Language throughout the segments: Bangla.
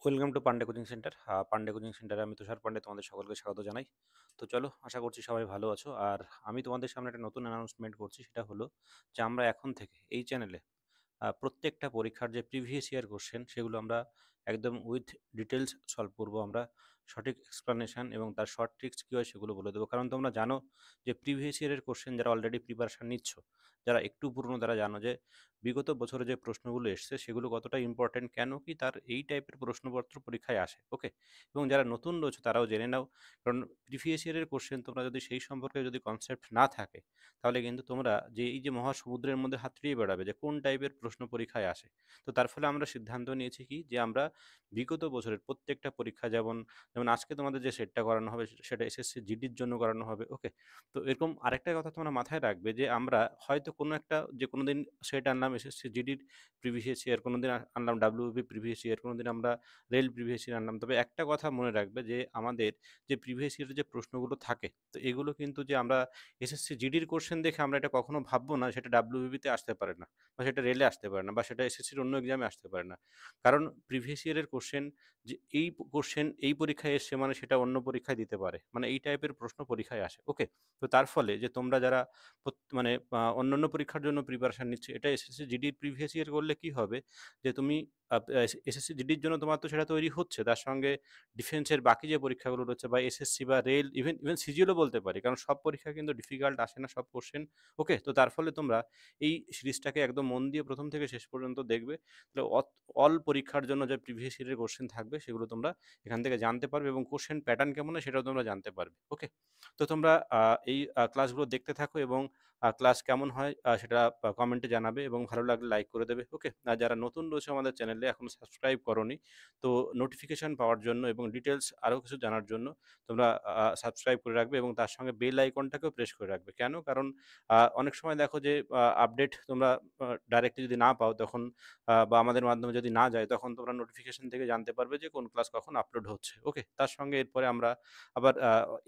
Welcome to Pandey coaching centre. Pandey coaching সেন্টারে আমি তুষার পান্ডে তোমাদের সকলকে স্বাগত জানাই। তো চলো, আশা করছি সবাই ভালো আছো। আর আমি তোমাদের সামনে একটা নতুন অ্যানাউন্সমেন্ট করছি, সেটা হলো যে আমরা এখন থেকে এই চ্যানেলে প্রত্যেকটা পরীক্ষার যে প্রিভিয়াস ইয়ার কোশ্চেন সেগুলো আমরা একদম উইথ ডিটেলস সলভ করব। আমরা সঠিক এক্সপ্লানেশন এবং তার শর্ট ট্রিক্স কী হয় সেগুলো বলে দেবো। কারণ তোমরা জানো যে প্রিভিয়াস ইয়ারের কোশ্চেন যারা অলরেডি প্রিপারেশান নিচ্ছ, যারা একটু পুরনো, তারা জানো যে বিগত বছরে যে প্রশ্নগুলো এসছে সেগুলো কতটা ইম্পর্টেন্ট, কেন কি তার এই টাইপের প্রশ্নপত্র পরীক্ষায় আসে। ওকে, এবং যারা নতুন রয়েছে তারাও জেনে নাও, কারণ প্রিভিয়াস ইয়ারের কোশ্চেন তোমরা যদি সেই সম্পর্কে যদি কনসেপ্ট না থাকে, তাহলে কিন্তু তোমরা যে এই যে মহাসমুদ্রের মধ্যে হাতড়িয়ে বেড়াবে যে কোন টাইপের প্রশ্ন পরীক্ষায় আসে। তো তার ফলে আমরা সিদ্ধান্ত নিয়েছি কি, যে আমরা বিগত বছরের প্রত্যেকটা পরীক্ষা, যেমন যেমন আজকে তোমাদের যে সেটটা করানো হবে সেটা এসএসসি জিডির জন্য করানো হবে। ওকে, তো এরকম আরেকটা কথা তোমরা মাথায় রাখবে যে আমরা হয়তো কোনো একটা যে কোনো দিন সেট আনলাম এসএসসি জিডির প্রিভিয়াস ইয়ার, কোনো দিন আনলাম ডাব্লিউবি প্রিভিয়াস ইয়ার, কোনো দিন আমরা রেল প্রিভিয়াস ইয়ার আনলাম। তবে একটা কথা মনে রাখবে যে আমাদের যে প্রিভিয়াস ইয়ারের যে প্রশ্নগুলো থাকে, তো এগুলো কিন্তু যে আমরা এসএসসি জিডির কোশ্চেন দেখে আমরা এটা কখনো ভাববো না সেটা ডাব্লিউবিতে আসতে পারে না, বা সেটা রেলে আসতে পারে না, বা সেটা এসএসসির অন্য এক্সামে আসতে পারে না। কারণ প্রিভিয়াস ইয়ারের কোশ্চেন, যে এই কোশ্চেন এই পরীক্ষায় এসছে মানে সেটা অন্য পরীক্ষায় দিতে পারে, মানে এই টাইপের প্রশ্ন পরীক্ষায় আসে। ওকে, তো তার ফলে যে তোমরা যারা মানে অন্যান্য পরীক্ষার জন্য প্রিপারেশন নিচ্ছে, এটা এসএসসি জিডির প্রিভিয়াস ইয়ার করলে কি হবে, যে তুমি এসএসসি জিডির জন্য তোমার তো সেটা তৈরি হচ্ছে, তার সঙ্গে ডিফেন্সের বাকি যে পরীক্ষাগুলো রয়েছে বা এসএসসি বা রেল, ইভেন ইভেন সিজিএলও বলতে পারি, কারণ সব পরীক্ষা কিন্তু ডিফিকাল্ট আসে না সব কোশ্চেন। ওকে, তো তার ফলে তোমরা এই সিরিজটাকে একদম মন দিয়ে প্রথম থেকে শেষ পর্যন্ত দেখবে, তাহলে অল পরীক্ষার জন্য যে প্রিভিয়াস ইয়ারের কোশ্চেন থাকবে সেগুলো তোমরা এখান থেকে জানতে পারবে, এবং কোশ্চেন প্যাটার্ন কেমন হয় সেটাও তোমরা জানতে পারবে। ওকে, তো তোমরা এই ক্লাসগুলো দেখতে থাকো, এবং ক্লাস কেমন হয় সেটা কমেন্টে জানাবে, এবং ভালো লাগলে লাইক করে দেবে। ওকে, আর যারা নতুন রয়েছে আমাদের চ্যানেলে, এখনো সাবস্ক্রাইব করোনি, তো নোটিফিকেশন পাওয়ার জন্য এবং ডিটেলস আরও কিছু জানার জন্য তোমরা সাবস্ক্রাইব করে রাখবে, এবং তার সঙ্গে বেল আইকনটাকেও প্রেস করে রাখবে। কেন? কারণ অনেক সময় দেখো যে আপডেট তোমরা ডাইরেক্টলি যদি না পাও তখন, বা আমাদের মাধ্যমে যদি না যায়, তখন তোমরা নোটিফিকেশন থেকে জানতে পারবে যে কোন ক্লাস কখন আপলোড হচ্ছে। ওকে, তার সঙ্গে এরপরে আমরা আবার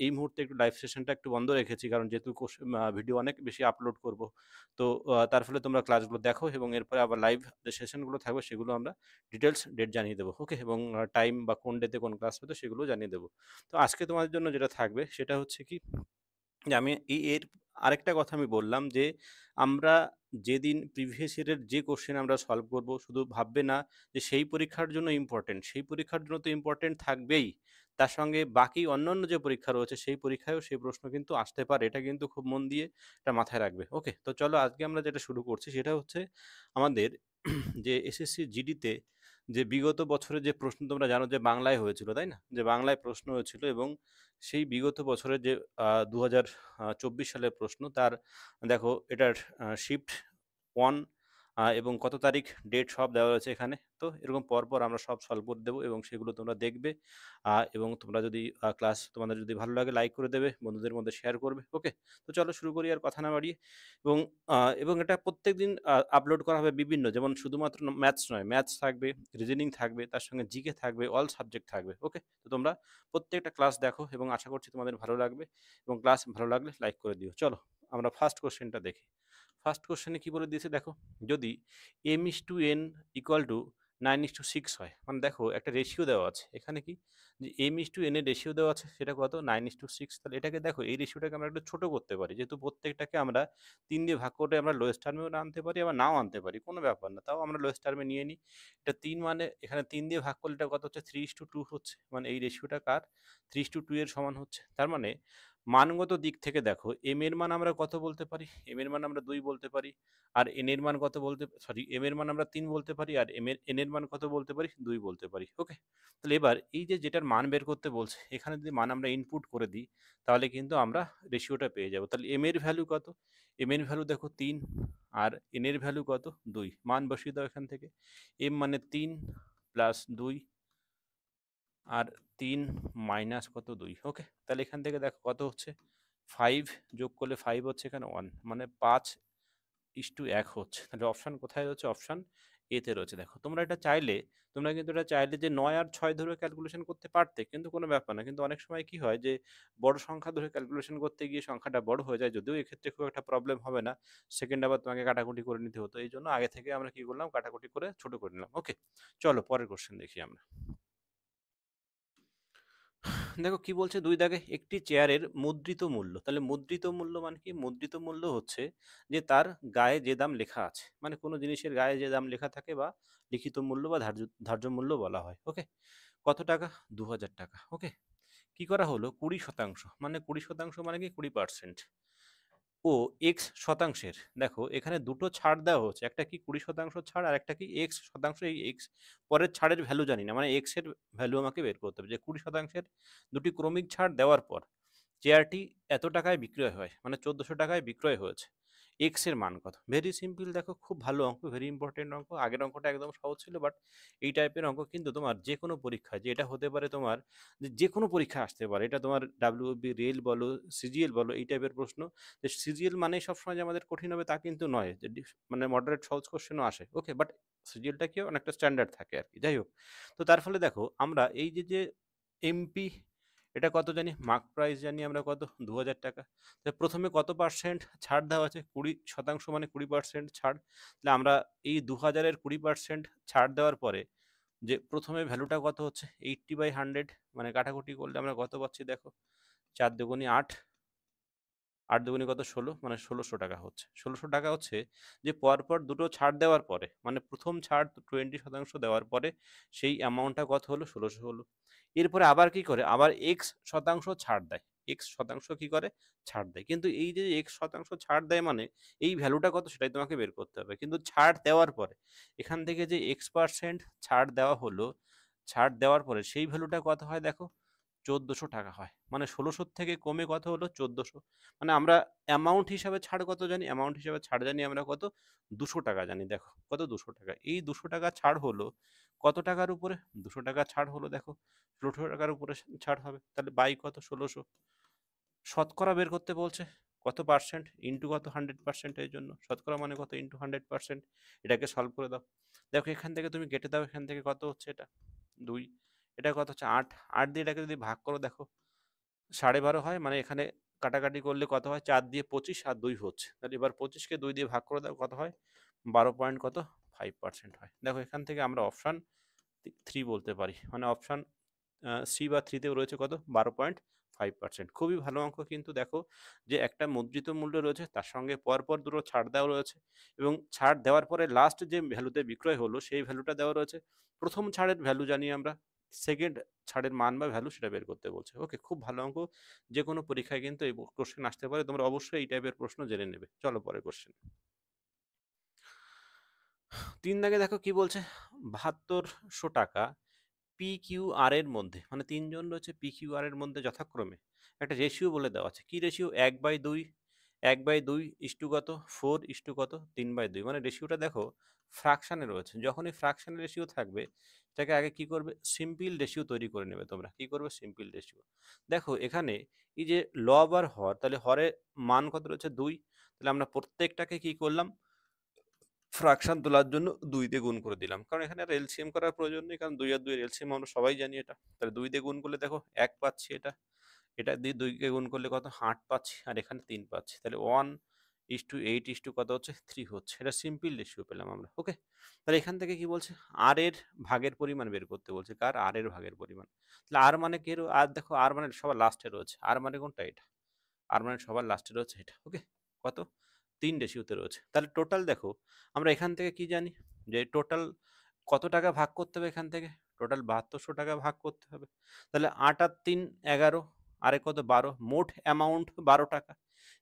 এই মুহূর্তে একটু লাইভ সেশনটা একটু বন্ধ রেখেছি, কারণ যেহেতু ভিডিও অনেক বেশি আপলোড করব। তো তার ফলে তোমরা ক্লাসগুলো দেখো, এবং এরপরে আবার লাইভ যে সেশনগুলো থাকবে সেগুলো আমরা ডিটেলস ডেট জানিয়ে দেবো। ওকে, এবং টাইম বা কোন ডেতে কোন ক্লাস হতো সেগুলো জানিয়ে দেবো। তো আজকে তোমাদের জন্য যেটা থাকবে সেটা হচ্ছে কি, যে আমি এর আরেকটা কথা আমি বললাম যে আমরা যেদিন প্রিভিয়াস ইয়ারের যে কোশ্চেন আমরা সলভ করব, শুধু ভাববে না যে সেই পরীক্ষার জন্য ইম্পর্টেন্ট, সেই পরীক্ষার জন্য তো ইম্পর্টেন্ট থাকবেই, তার সঙ্গে বাকি অন্যান্য যে পরীক্ষা রয়েছে সেই পরীক্ষায়ও সেই প্রশ্ন কিন্তু আসতে পারে। এটা কিন্তু খুব মন দিয়ে এটা মাথায় রাখবে। ওকে, তো চলো আজকে আমরা যেটা শুরু করছি সেটা হচ্ছে আমাদের যে এসএসসি জিডিতে যে বিগত বছরের যে প্রশ্ন, তোমরা জানো যে বাংলায় হয়েছিল, তাই না? যে বাংলায় প্রশ্ন হয়েছিল, এবং সেই বিগত বছরের যে 2024 সালের প্রশ্ন, তার দেখো এটার শিফট 1 এবং কত তারিখ, ডেট সব দেওয়া রয়েছে এখানে। তো এরকম পরপর আমরা সব সলভ করে দেবো, এবং সেগুলো তোমরা দেখবে। এবং তোমরা যদি ক্লাস তোমাদের যদি ভালো লাগে লাইক করে দেবে, বন্ধুদের মধ্যে শেয়ার করবে। ওকে, তো চলো শুরু করি আর কথা না বাড়িয়ে। এবং এবং এটা প্রত্যেকদিন আপলোড করা হবে বিভিন্ন, যেমন শুধুমাত্র ম্যাথস নয়, ম্যাথস থাকবে, রিজনিং থাকবে, তার সঙ্গে জিকে থাকবে, অল সাবজেক্ট থাকবে। ওকে, তো তোমরা প্রত্যেকটা ক্লাস দেখো, এবং আশা করছি তোমাদের ভালো লাগবে, এবং ক্লাস ভালো লাগলে লাইক করে দিও। চলো আমরা ফার্স্ট কোশ্চেনটা দেখি। ফার্স্ট কোশ্চেনে কি বলে দিয়েছে দেখো, যদি m/n ইকুয়াল টু 9:6 হয়, মানে দেখো একটা রেশিও দেওয়া আছে এখানে, কি যে m/n এর রেশিও দেওয়া আছে, সেটা কত, 9:6। তাহলে এটাকে দেখো, এই রেশিওটাকে আমরা একটু ছোট করতে পারি, যেহেতু প্রত্যেকটাকে আমরা 3 দিয়ে ভাগ করে আমরা লোয়েস্ট টার্মেও আনতে পারি, আবার নাও আনতে পারি, কোনো ব্যাপার না, তাও আমরা লোয়েস্ট টার্মে নিয়ে নিই। এটা 3, মানে এখানে 3 দিয়ে ভাগ করলে এটা কত হচ্ছে, 3:2 হচ্ছে, মানে এই রেশিওটা কার, 3:2 এর সমান হচ্ছে। তার মানে মানগত দিক থেকে দেখো, এম এর মান আমরা কত বলতে পারি, এম এর মান আমরা 2 বলতে পারি, আর এন এর মান কত বলতে, সরি, এম এর মান আমরা 3 বলতে পারি, আর এন এর মান কত বলতে পারি, 2 বলতে পারি। ওকে, তাহলে এবার এই যে যেটার মান বের করতে বলছে, এখানে যদি মান আমরা ইনপুট করে দিই, তাহলে কিন্তু আমরা রেশিওটা পেয়ে যাব। তাহলে এম এর ভ্যালু কত, এম এর ভ্যালু দেখো 3, আর এন এর ভ্যালু কত, 2। মান বসিয়ে দাও এখান থেকে, এম মানে 3 প্লাস 2, আর 3 মাইনাস কত, 2। ওকে, তাহলে এখান থেকে দেখো কত হচ্ছে, 5 যোগ করলে 5 হচ্ছে এখানে 1, মানে 5:1 হচ্ছে। তাহলে অপশান কোথায় রয়েছে, অপশান এতে রয়েছে। দেখো তোমরা এটা চাইলে, তোমরা কিন্তু এটা চাইলে যে 9 আর 6 ধরে ক্যালকুলেশন করতে পারতে, কিন্তু কোনো ব্যাপার না। কিন্তু অনেক সময় কি হয় যে বড় সংখ্যা ধরে ক্যালকুলেশন করতে গিয়ে সংখ্যাটা বড় হয়ে যায়, যদিও এক্ষেত্রে খুব একটা প্রবলেম হবে না, সেকেন্ড আবার তোমাকে কাটাকুটি করে নিতে হতো, এই জন্য আগে থেকে আমরা কি করলাম, কাটাকুটি করে ছোট করে নিলাম। ওকে, চলো পরের কোশ্চেন দেখি আমরা। দেখো কি বলছে ২ দাগে, একটি চেয়ারের মুদ্রিত মূল্য। তাহলে মুদ্রিত মূল্য মানে কি? মুদ্রিত মূল্য হচ্ছে যে তার গায়ে যে দাম লেখা আছে। মানে কোনো জিনিসের গায়ে যে দাম লেখা থাকে বা লিখিত মূল্য বা ধার্য ধার্য মূল্য বলা হয়। ওকে? কত টাকা? ৳২,০০০। ওকে? কি করা হলো? ২০% মানে ২০% মানে কি? ২০% ও এক্স শতাংশের, দেখো এখানে দুটো ছাড় দেওয়া হচ্ছে, একটা কি ২০% ছাড় আর একটা কি এক্স শতাংশ। এই এক্স পরের ছাড়ের ভ্যালু জানি না, মানে এক্স এর ভ্যালু আমাকে বের করতে হবে যে ২০%-এর দুটি ক্রমিক ছাড় দেওয়ার পর চেয়ারটি এত টাকায় বিক্রয় হয়, মানে ১৪০০ টাকায় বিক্রয় হয়েছে। এক্স এর মান কত? ভেরি সিম্পল, দেখো খুব ভালো অঙ্ক, ভেরি ইম্পর্টেন্ট অঙ্ক। আগের অঙ্কটা একদম সহজ ছিল, বাট এই টাইপের অঙ্ক কিন্তু তোমার যে কোনো পরীক্ষায়, যে এটা হতে পারে তোমার যে কোনো পরীক্ষায় আসতে পারে। এটা তোমার ডাব্লিউবি রেল বলো, সিজিএল বলো, এই টাইপের প্রশ্ন। যে সিজিএল মানে সবসময় যে আমাদের কঠিন হবে তা কিন্তু নয়, যে মানে মডারেট সহজ কোশ্চেনও আসে। ওকে, বাট সিজিএলটা কি অনেকটা স্ট্যান্ডার্ড থাকে আর কি। যাই হোক, তো তার ফলে দেখো আমরা এই যে এমপি, এটা কত জানি? মার্ক প্রাইস জানি আমরা কত? ২,০০০ টাকা। তাহলে প্রথমে কত পার্সেন্ট ছাড় দেওয়া আছে? ২০% মানে ২০% ছাড়। তাহলে আমরা এই ২,০০০ এর ২০% ছাড় দেওয়ার পরে যে প্রথমে ভ্যালুটা কত হচ্ছে? 80/100, মানে কাটাকুটি করলে আমরা কত পাচ্ছি দেখো? ৪ দুগুণে ৮, ৮ দুগুণে কত? ১৬, মানে ১৬০০ টাকা হচ্ছে। ১৬০০ টাকা হচ্ছে যে পরপর দুটো ছাড় দেওয়ার পরে, মানে প্রথম ছাড় 20% দেওয়ার পরে সেই অ্যামাউন্টটা কত হলো? ১৬০০ হলো। এরপরে আবার কি করে? আবার এক্স শতাংশ ছাড় দেয়। এক্স শতাংশ কি করে? ছাড় দেয়। কিন্তু এই যে এক্স শতাংশ ছাড় দেয় মানে এই ভ্যালুটা কত সেটাই তোমাকে বের করতে হবে। কিন্তু ছাড় দেওয়ার পরে এখান থেকে যে X% ছাড় দেওয়া হলো, ছাড় দেওয়ার পরে সেই ভ্যালুটা কত হয় দেখো? ১৪০০ টাকা হয়। মানে ১৬০০ থেকে কমে কত হলো? ১৪০০। মানে আমরা অ্যামাউন্ট হিসাবে ছাড় কত জানি? অ্যামাউন্ট হিসাবে ছাড় জানি আমরা কত? ২০০ টাকা জানি। দেখো কত? ২০০ টাকা। এই ২০০ টাকা ছাড় হলো কত টাকার উপরে? ২০০ টাকা ছাড় হলো দেখো ১৬০০ টাকার উপরে ছাড় হবে। তাহলে বাই কত? ১৬০০। শতকরা বের করতে বলছে। কত পার্সেন্ট? ইনটু কত? 100% এর জন্য। শতকরা মানে কত? ইনটু 100%। এটাকে সলভ করে দাও। দেখো এখান থেকে তুমি কেটে দাও। এখান থেকে কত হচ্ছে এটা? ২। এটা কত হচ্ছে? ৮। ৮ দিয়ে এটাকে যদি ভাগ করো দেখো ১২.৫ হয়। মানে এখানে কাটাকাটি করলে কত হয়? ৪ দিয়ে ২৫ আর ২ হচ্ছে। তাহলে এবার ২৫ কে ২ দিয়ে ভাগ করে দাও, কত হয়? ১২ পয়েন্ট কত? 5% হয়। দেখো এখান থেকে আমরা অপশন 3 বলতে পারি। মানে অপশন সি বা 3 তেও রয়েছে কত? ১২.৫%। খুবই ভালো অঙ্ক কিন্তু। দেখো যে একটা মুদ্রিত মূল্য রয়েছে, তার সঙ্গে পরপর দুটো ছাড় দেওয়া রয়েছে এবং ছাড় দেওয়ার পরে লাস্ট যে ভ্যালুতে বিক্রয় হলো সেই ভ্যালুটা দেওয়া রয়েছে। প্রথম ছাড়ের ভ্যালু জানি আমরা, সেকেন্ড ছাড়ের মান বা ভ্যালু সেটা বের করতে বলছে। ওকে, খুব ভালো অঙ্ক। যেকোনো পরীক্ষায় কিন্তু এই কোশ্চেন আসতে পারে। তোমরা অবশ্যই এই টাইপের প্রশ্ন জেনে নেবে। চলো পরের কোশ্চেন। ৩ দাগে দেখো কি বলছে? ৭২০০ টাকা PQR এর মধ্যে, মানে ৩ জন রয়েছে PQR এর মধ্যে যথাক্রমে একটা রেশিও বলে দেওয়া আছে। কি রেশিও? ১/২, ১/২ ইস্টু কত? 4 ইস্টু কত? ৩/২। মানে রেশিওটা দেখো ফ্র্যাকশনে রয়েছে। যখনই ফ্র্যাকশন রেশিও থাকবে সেটাকে আগে কি করবে? সিম্পল রেশিও তৈরি করে নেবে তোমরা। কি করবে? Simple ratio. দেখো এখানে এই যে লব আর হর, তাহলে হরের মান কত রয়েছে? ২। তাহলে আমরা প্রত্যেকটাকে কি করলাম? ফ্র্যাকশন তোলার জন্য ২ দিয়ে গুণ করে দিলাম। কারণ এখানে আর এলসিএম করার প্রয়োজন নেই। কারণ ২ আর ২ এর এলসিএম আমরা সবাই জানি এটা। তাহলে ২ দিয়ে গুণ করলে দেখো ১ পাচ্ছি এটা। এটা দিয়ে ২ কে গুণ করলে কত? ৮ পাচ্ছি। আর এখানে ৩ পাচ্ছি। তাহলে 1:8 কত হচ্ছে? ৩ হচ্ছে। এটা সিম্পল রেশিও পেলাম আমরা। ওকে? তাহলে এখান থেকে কি বলছে? আর এর ভাগের পরিমাণ বের করতে বলছে। কার? আর এর ভাগের পরিমাণ। তাহলে আর মানে কি? আর দেখো আর মানে সবার লাস্টে রয়েছে। আর মানে কোনটা? এটা। আর মানে সবার লাস্টে রয়েছে এটা। ওকে? কত? ৩ রেশিওতে রয়েছে। তাহলে টোটাল দেখো আমরা এখান থেকে কি জানি? যে টোটাল কত টাকা ভাগ করতে হবে এখান থেকে? টোটাল ৭২০০ টাকা ভাগ করতে হবে। তাহলে ৮ আর ৩ ১১, আর এ কত? ১২। মোট অ্যামাউন্ট ১২ টাকা।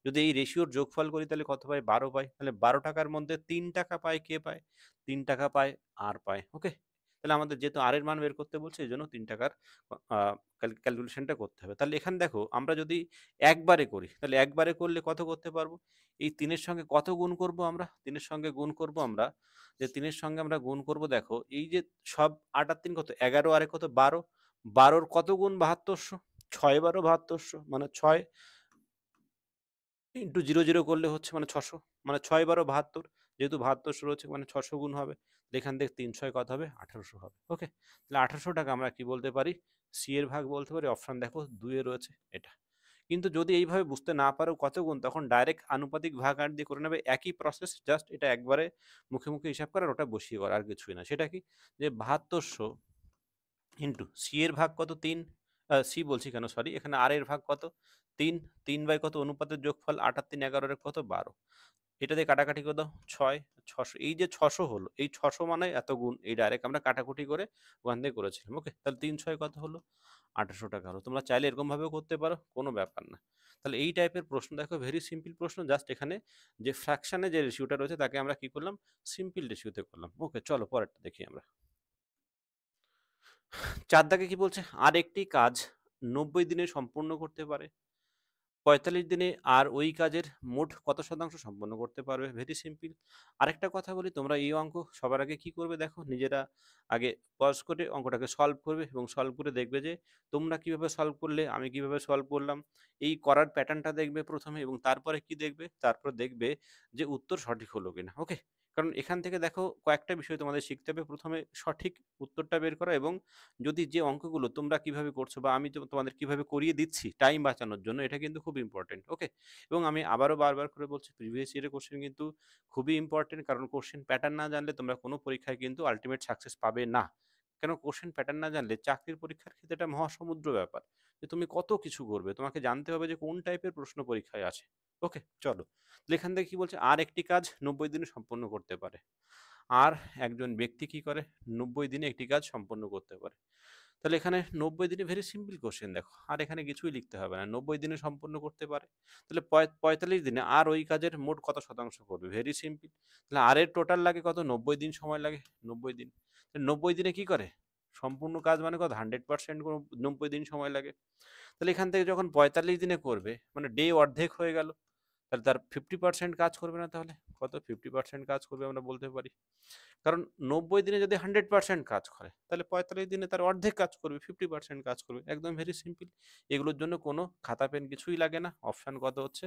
যদি এই রেশিওর যোগফল করি তাহলে কত পাই? ১২ পাই। তাহলে ১২ টাকার মধ্যে ৩ টাকা পায় কে পায়? ৩ টাকা পায় আর পায়। ওকে? তাহলে আমাদের যেহেতু আর এর মান বের করতে বলছে এজন্য ৩ টাকার আ ক্যালকুলেশনটা করতে হবে। তাহলে এখানে দেখো আমরা যদি একবারে করি, তাহলে একবারে করলে কত করতে পারবো? এই ৩ এর সঙ্গে কত গুণ করব আমরা? ৩ এর সঙ্গে গুণ করব আমরা, যে ৩ এর সঙ্গে আমরা গুণ করব দেখো এই যে সব ৮ আর ৩ কত? ১১, আর এ কত? ১২। ১২ র কত গুণ ৭২০০? ৬ × ১২ ৭২০০, মানে ৬ ইন্টু ০০ করলে হচ্ছে মানে ৬০০, মানে ৬ × ১২ ৭২। যেহেতু ৭২০০ রয়েছে মানে ৬০০ গুণ হবে। এখান থেকে ৩ × ৬ কত হবে? ১৮০০ হবে। ওকে? তাহলে ১৮০০ টাকা আমরা কি বলতে পারি? সি এর ভাগ বলতে পারি। অপশন দেখো ২ এ রয়েছে এটা। কিন্তু যদি এইভাবে বুঝতে না পারো কত গুণ, তখন ডাইরেক্ট আনুপাতিক ভাগাহার দিয়ে করে নেবে। একই প্রসেস, জাস্ট এটা একবারে মুখে, মুখে হিসাব করা আর ওটা বসিয়ে করা, আর কিছুই না। সেটা কি? যে ৭২০০ ইন্টু সি এর ভাগ কত? ৩। সি বলছি কেন, সরি, এখানে আর এর ভাগ কত? ৩, ৩ বাই কত অনুপাতের যোগফল ৮ আর ৩ ১১ এর কত? ১২। এটা দিয়ে কাটাকাটি করে দাও, ৬, ৬০০। এই যে ৬০০ হলো, এই ৬০০ মানে এত গুণ, এই ডাইরেক্ট আমরা কাটাকুটি করে ওখান থেকে করেছিলাম। ওকে, তাহলে ৩ ৬ কত হলো? ৮০০ টাকা হলো। তোমরা চাইলে এরকম ভাবেও করতে পারো, কোনো ব্যাপার না। তাহলে এই টাইপের প্রশ্ন দেখো, ভেরি সিম্পল প্রশ্ন, জাস্ট এখানে যে ফ্র্যাকশনে যে রেশিওটা রয়েছে তাকে আমরা কি করলাম? সিম্পল রেশিওতে করলাম। ওকে, চলো পরেরটা দেখি আমরা। ৪ দাগে কি বলছে? আর একটি কাজ ৯০ দিনে সম্পূর্ণ করতে পারে। ৪৫ দিনে আর ওই কাজের মোট কত শতাংশ সম্পন্ন করতে পারবে? Very simple. আরেকটা কথা বলি, তোমরা এই অঙ্ক সবার আগে কি করবে দেখো, নিজেরা আগে পজ করে অঙ্কটাকে সলভ করবে এবং সলভ করে দেখবে যে তোমরা কিভাবে সলভ করলে, আমি কিভাবে সলভ করলাম, এই করার প্যাটার্নটা দেখবে প্রথমে, এবং তারপরে কি দেখবে, তারপর দেখবে যে উত্তর সঠিক হলো কিনা। ওকে, কারণ এখান থেকে দেখো কয়েকটা বিষয় তোমাদের শিখতে হবে। প্রথমে সঠিক উত্তরটা বের করা, এবং যদি যে অঙ্কগুলো তোমরা কিভাবে করছো বা আমি তোমাদের কিভাবে করিয়ে দিচ্ছি টাইম বাঁচানোর জন্য, এটা কিন্তু খুব ইম্পর্টেন্ট। ওকে, এবং আমি আবারও বারবার করে বলছি, প্রিভিয়াস ইয়ারের কোশ্চেন কিন্তু খুবই ইম্পর্টেন্ট, কারণ কোশ্চেন প্যাটার্ন না জানলে তোমরা কোনো পরীক্ষায় কিন্তু আলটিমেট সাকসেস পাবে না। কেন? কোশ্চেন প্যাটার্ন না জানলে চাকরির পরীক্ষার ক্ষেত্রে এটা মহাসমুদ্র ব্যাপার, যে তুমি কত কিছু করবে, তোমাকে জানতে হবে যে কোন টাইপের প্রশ্ন পরীক্ষায় আছে। ওকে, চলো, তাহলে এখান থেকে কি বলছে? আর একটি কাজ ৯০ দিনে সম্পন্ন করতে পারে। আর একজন ব্যক্তি কি করে? ৯০ দিনে একটি কাজ সম্পন্ন করতে পারে। তাহলে এখানে ৯০ দিনে ভেরি সিম্পল কোশ্চেন দেখো, আর এখানে কিছুই লিখতে হবে না, ৯০ দিনে সম্পন্ন করতে পারে। তাহলে ৪৫ দিনে আর ওই কাজের মোট কত শতাংশ করবে? Very simple. তাহলে আর এর টোটাল লাগে কত? ৯০ দিন সময় লাগে। ৯০ দিন, ৯০ দিনে কি করে? সম্পূর্ণ কাজ মানে কত? 100% ৯০ দিন সময় লাগে। তাহলে এখান থেকে যখন ৪৫ দিনে করবে, মানে ডে অর্ধেক হয়ে গেল, তাহলে তার 50% কাজ করবে না? তাহলে কত? 50% কাজ করবে আমরা বলতে পারি। কারণ ৯০ দিনে যদি 100% কাজ করে, তাহলে ৪৫ দিনে তার অর্ধেক কাজ করবে, 50% কাজ করবে। একদম ভেরি সিম্পল। এগুলোর জন্য কোনো খাতা পেন কিছুই লাগে না। অপশন কত হচ্ছে?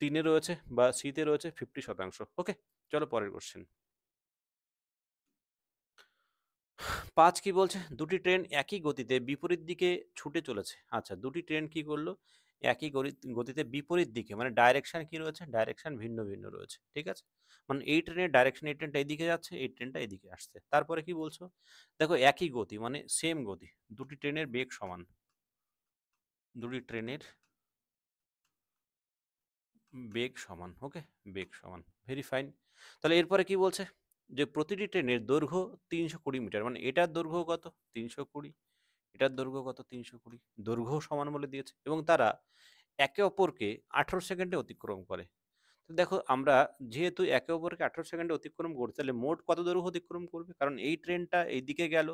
৩ এ রয়েছে বা সি তে রয়েছে 50%। ওকে, চলো পরের কোশ্চেন। ৫ কি বলছে? দুটি ট্রেন একই গতিতে বিপরীত দিকে ছুটে চলেছে। আচ্ছা, দুটি ট্রেন কি করলো? একই গতিতে বিপরীত দিকে, মানে ডাইরেকশন কি রয়েছে? ডাইরেকশন ভিন্ন ভিন্ন রয়েছে। ঠিক আছে? মানে এই ট্রেনের ডাইরেকশন, এই ট্রেনটা এদিকে যাচ্ছে, এই ট্রেনটা এদিকে আসছে। তারপরে কি বলছো? দেখো, একই গতি মানে সেম গতি, দুটি ট্রেনের বেগ সমান। দুটি ট্রেনের বেগ সমান। ওকে, বেগ সমান, ভেরি ফাইন। তাহলে এরপরে কি বলছে? যে প্রতিটি ট্রেনের দৈর্ঘ্য ৩২০ মিটার, মানে এটার দৈর্ঘ্য কত? ৩২০। এটার দৈর্ঘ্য কত? ৩২০। দৈর্ঘ্য সমান বলে দিয়েছে, এবং তারা একে অপরকে ১৮ সেকেন্ডে অতিক্রম করে। তো দেখো, আমরা যেহেতু একে অপরকে ১৮ সেকেন্ডে অতিক্রম করছি, তাহলে মোট কত দৈর্ঘ্য অতিক্রম করবে? কারণ এই ট্রেনটা এইদিকে গেল,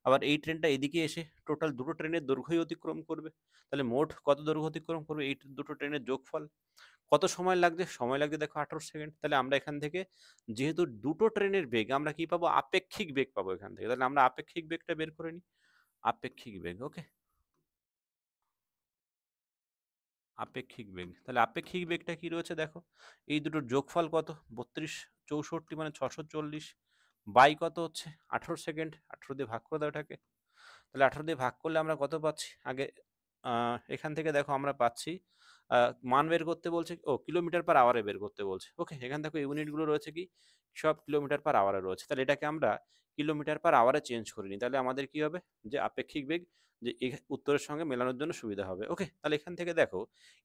আবার এই ট্রেনটা এদিকে এসে টোটাল দুটো ট্রেনের দৈর্ঘ্যই অতিক্রম করবে। তাহলে মোট কত দৈর্ঘ্য অতিক্রম করবে? এই দুটো ট্রেনের যোগফল। কত সময় লাগছে? সময় লাগছে দেখো ১৮ সেকেন্ড। তাহলে আমরা এখান থেকে, যেহেতু দুটো ট্রেনের বেগ, আমরা কি পাবো? আপেক্ষিক বেগ পাবো এখান থেকে। তাহলে আমরা আপেক্ষিক বেগটা বের করে নিই। আপেক্ষিক বেগ। ওকে, আপেক্ষিক বেগ। তাহলে আপেক্ষিক বেগটা কি রয়েছে দেখো, এই দুটোর যোগফল কত? ৩২ ৬৪ মানে ৬৪০ বাই কত হচ্ছে? ১৮ সেকেন্ড। ১৮ দিয়ে ভাগ করে দাও এটাকে। তাহলে ১৮ দিয়ে ভাগ করলে আমরা কত পাচ্ছি? আগে এখান থেকে দেখো আমরা পাচ্ছি, মান বের করতে বলছে, ও কিলোমিটার পার আওয়ারে বের করতে বলছে। ওকে, এখানে দেখো ইউনিটগুলো রয়েছে কি? সব কিলোমিটার পার আওয়ারে রয়েছে। তাহলে এটাকে আমরা কিলোমিটার পার আওয়ারে চেঞ্জ করে নিই। তাহলে আমাদের কি হবে? যে আপেক্ষিক বেগ, যে উত্তরের সঙ্গে মেলানোর জন্য সুবিধা হবে। ওকে, তাহলে এখান থেকে দেখো,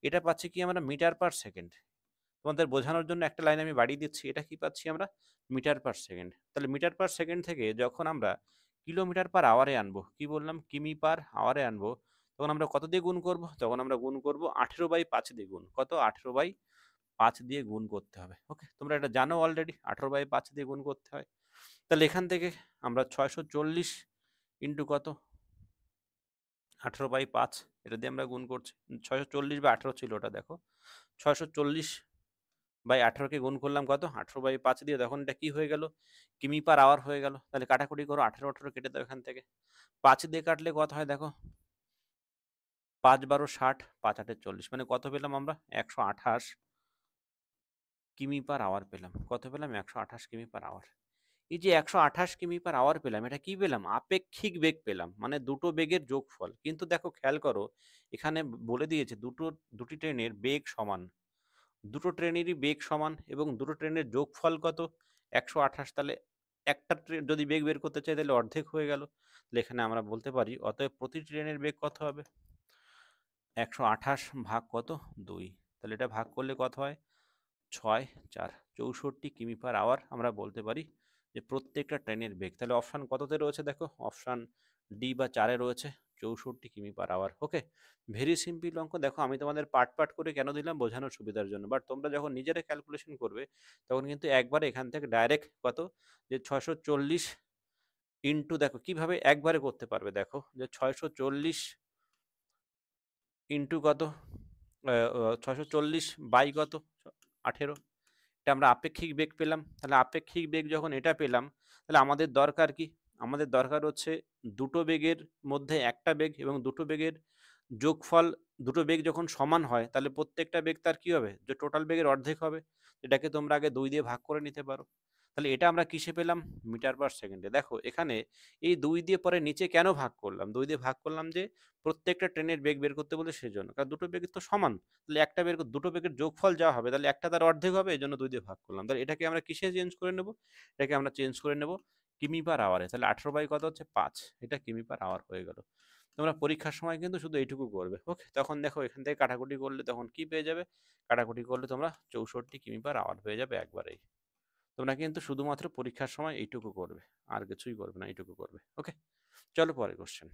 এটা পাচ্ছি কি আমরা? Metre per second. তোমাদের বোঝানোর জন্য একটা লাইন আমি বাড়িয়ে দিচ্ছি। এটা কি পাচ্ছি আমরা? Metre per second. তাহলে মিটার পার সেকেন্ড থেকে যখন আমরা কিলোমিটার পার আওয়ারে আনবো, কি বললাম? কিমি পার আওয়ারে আনবো, তখন আমরা কত দিয়ে গুণ করব? তখন আমরা গুণ করব ১৮/৫ দিয়ে গুণ। কত? ১৮/৫ দিয়ে গুণ করতে হবে। ওকে, তোমরা এটা জানো অলরেডি, ১৮/৫ দিয়ে গুণ করতে হয়। তাহলে এখান থেকে আমরা ৬৪০ ইন্টু কত? ১৮/৫, এটা দিয়ে আমরা গুণ করছি। ৬৪০/১৮ ছিল ওটা, দেখো ৬৪০/১৮ কে গুণ করলাম কত? ১৮/৫ দিয়ে, তখন এটা কি হয়ে গেল? কিমি পার আওয়ার হয়ে গেল। তাহলে কাটাকুটি করো, ১৮ কেটে দাও এখান থেকে। ৫ দিয়ে কাটলে কত হয় দেখো? ৫ × ১২ = ৬০, ৫ × ৮ = ৪০, মানে কত পেলাম আমরা? ১২৮ কিমি পার আওয়ার পেলাম। কত পেলাম? ১২৮ কিমি পার আওয়ার। এই যে ১২৮ কিমি পার আওয়ার পেলাম, এটা কি পেলাম? আপেক্ষিক বেগ পেলাম, মানে দুটো বেগের যোগফল। কিন্তু দেখো, খেয়াল করো, এখানে বলে দিয়েছে দুটি ট্রেনের বেগ সমান। দুটো ট্রেনেরই বেগ সমান এবং দুটো ট্রেনের যোগফল কত? ১২৮। তাহলে একটা ট্রেন যদি বেগ বের করতে চাই তাহলে অর্ধেক হয়ে গেল। তাহলে এখানে আমরা বলতে পারি অতএব প্রতি ট্রেনের বেগ কত হবে? ১২৮ ভাগ কত? ২। তাহলে এটা ভাগ করলে কত হয়? ৬, ৪, ৬৪ কিমি পার আওয়ার আমরা বলতে পারি যে প্রত্যেকটা ট্রেনের বেগ। তাহলে অপশান কততে রয়েছে দেখো? অপশান ডি বা ৪ এ রয়েছে ৬৪ কিমি পার আওয়ার। ওকে? ভেরি সিম্পল অঙ্ক। দেখো আমি তোমাদের পার্ট করে কেন দিলাম? বোঝানোর সুবিধার জন্য। বাট তোমরা যখন নিজেরা ক্যালকুলেশন করবে তখন কিন্তু একবারে এখান থেকে ডাইরেক্ট কত? যে ৬৪০ ইনটু দেখো কিভাবে একবারে করতে পারবে দেখো যে ৬৪০ ইনটু কত? ৬৪০ বাই কত? ১৮। এটা আমরা আপেক্ষিক বেগ পেলাম। তাহলে আপেক্ষিক বেগ যখন এটা পেলাম তাহলে আমাদের দরকার কি? আমাদের দরকার হচ্ছে দুটো বেগের মধ্যে একটা বেগ এবং দুটো বেগের যোগফল। দুটো বেগ যখন সমান হয় তাহলে প্রত্যেকটা বেগ তার কি হবে? যে টোটাল বেগের অর্ধেক হবে। এটাকে তোমরা আগে ২ দিয়ে ভাগ করে নিতে পারো। তাহলে এটা আমরা কিসে পেলাম? মিটার পার সেকেন্ডে। দেখো এখানে এই ২ দিয়ে পরে নিচে কেন ভাগ করলাম? ২ দিয়ে ভাগ করলাম যে প্রত্যেকটা ট্রেনের বেগ বের করতে বলে সেজন্য। কারণ দুটো বেগ তো সমান। তাহলে একটা বের দুটো বেগের যোগফল যা হবে তাহলে একটা তার অর্ধেক হবে, এজন্য ২ দিয়ে ভাগ করলাম। তাহলে এটাকে আমরা কিসে চেঞ্জ করে নেব? এটাকে আমরা চেঞ্জ করে নেব কিমি পার আওয়ারে। তাহলে ১৮ বাই কত হচ্ছে? ৫। এটা কিমি পার আওয়ার হয়ে গেল। তোমরা পরীক্ষার সময় কিন্তু শুধু এইটুকু করবে। ওকে? তখন দেখো এখান থেকে কাটাকুটি করলে তখন কি পেয়ে যাবে? কাটাকুটি করলে তোমরা ৬৪ কিমি পার আওয়ার পেয়ে যাবে একবারেই। তোমরা কিন্তু শুধুমাত্র পরীক্ষার সময় এইটুকু করবে। আর কিছুই করবে না, এইটুকু করবে। ওকে? চলো পরের কোয়েশ্চেন।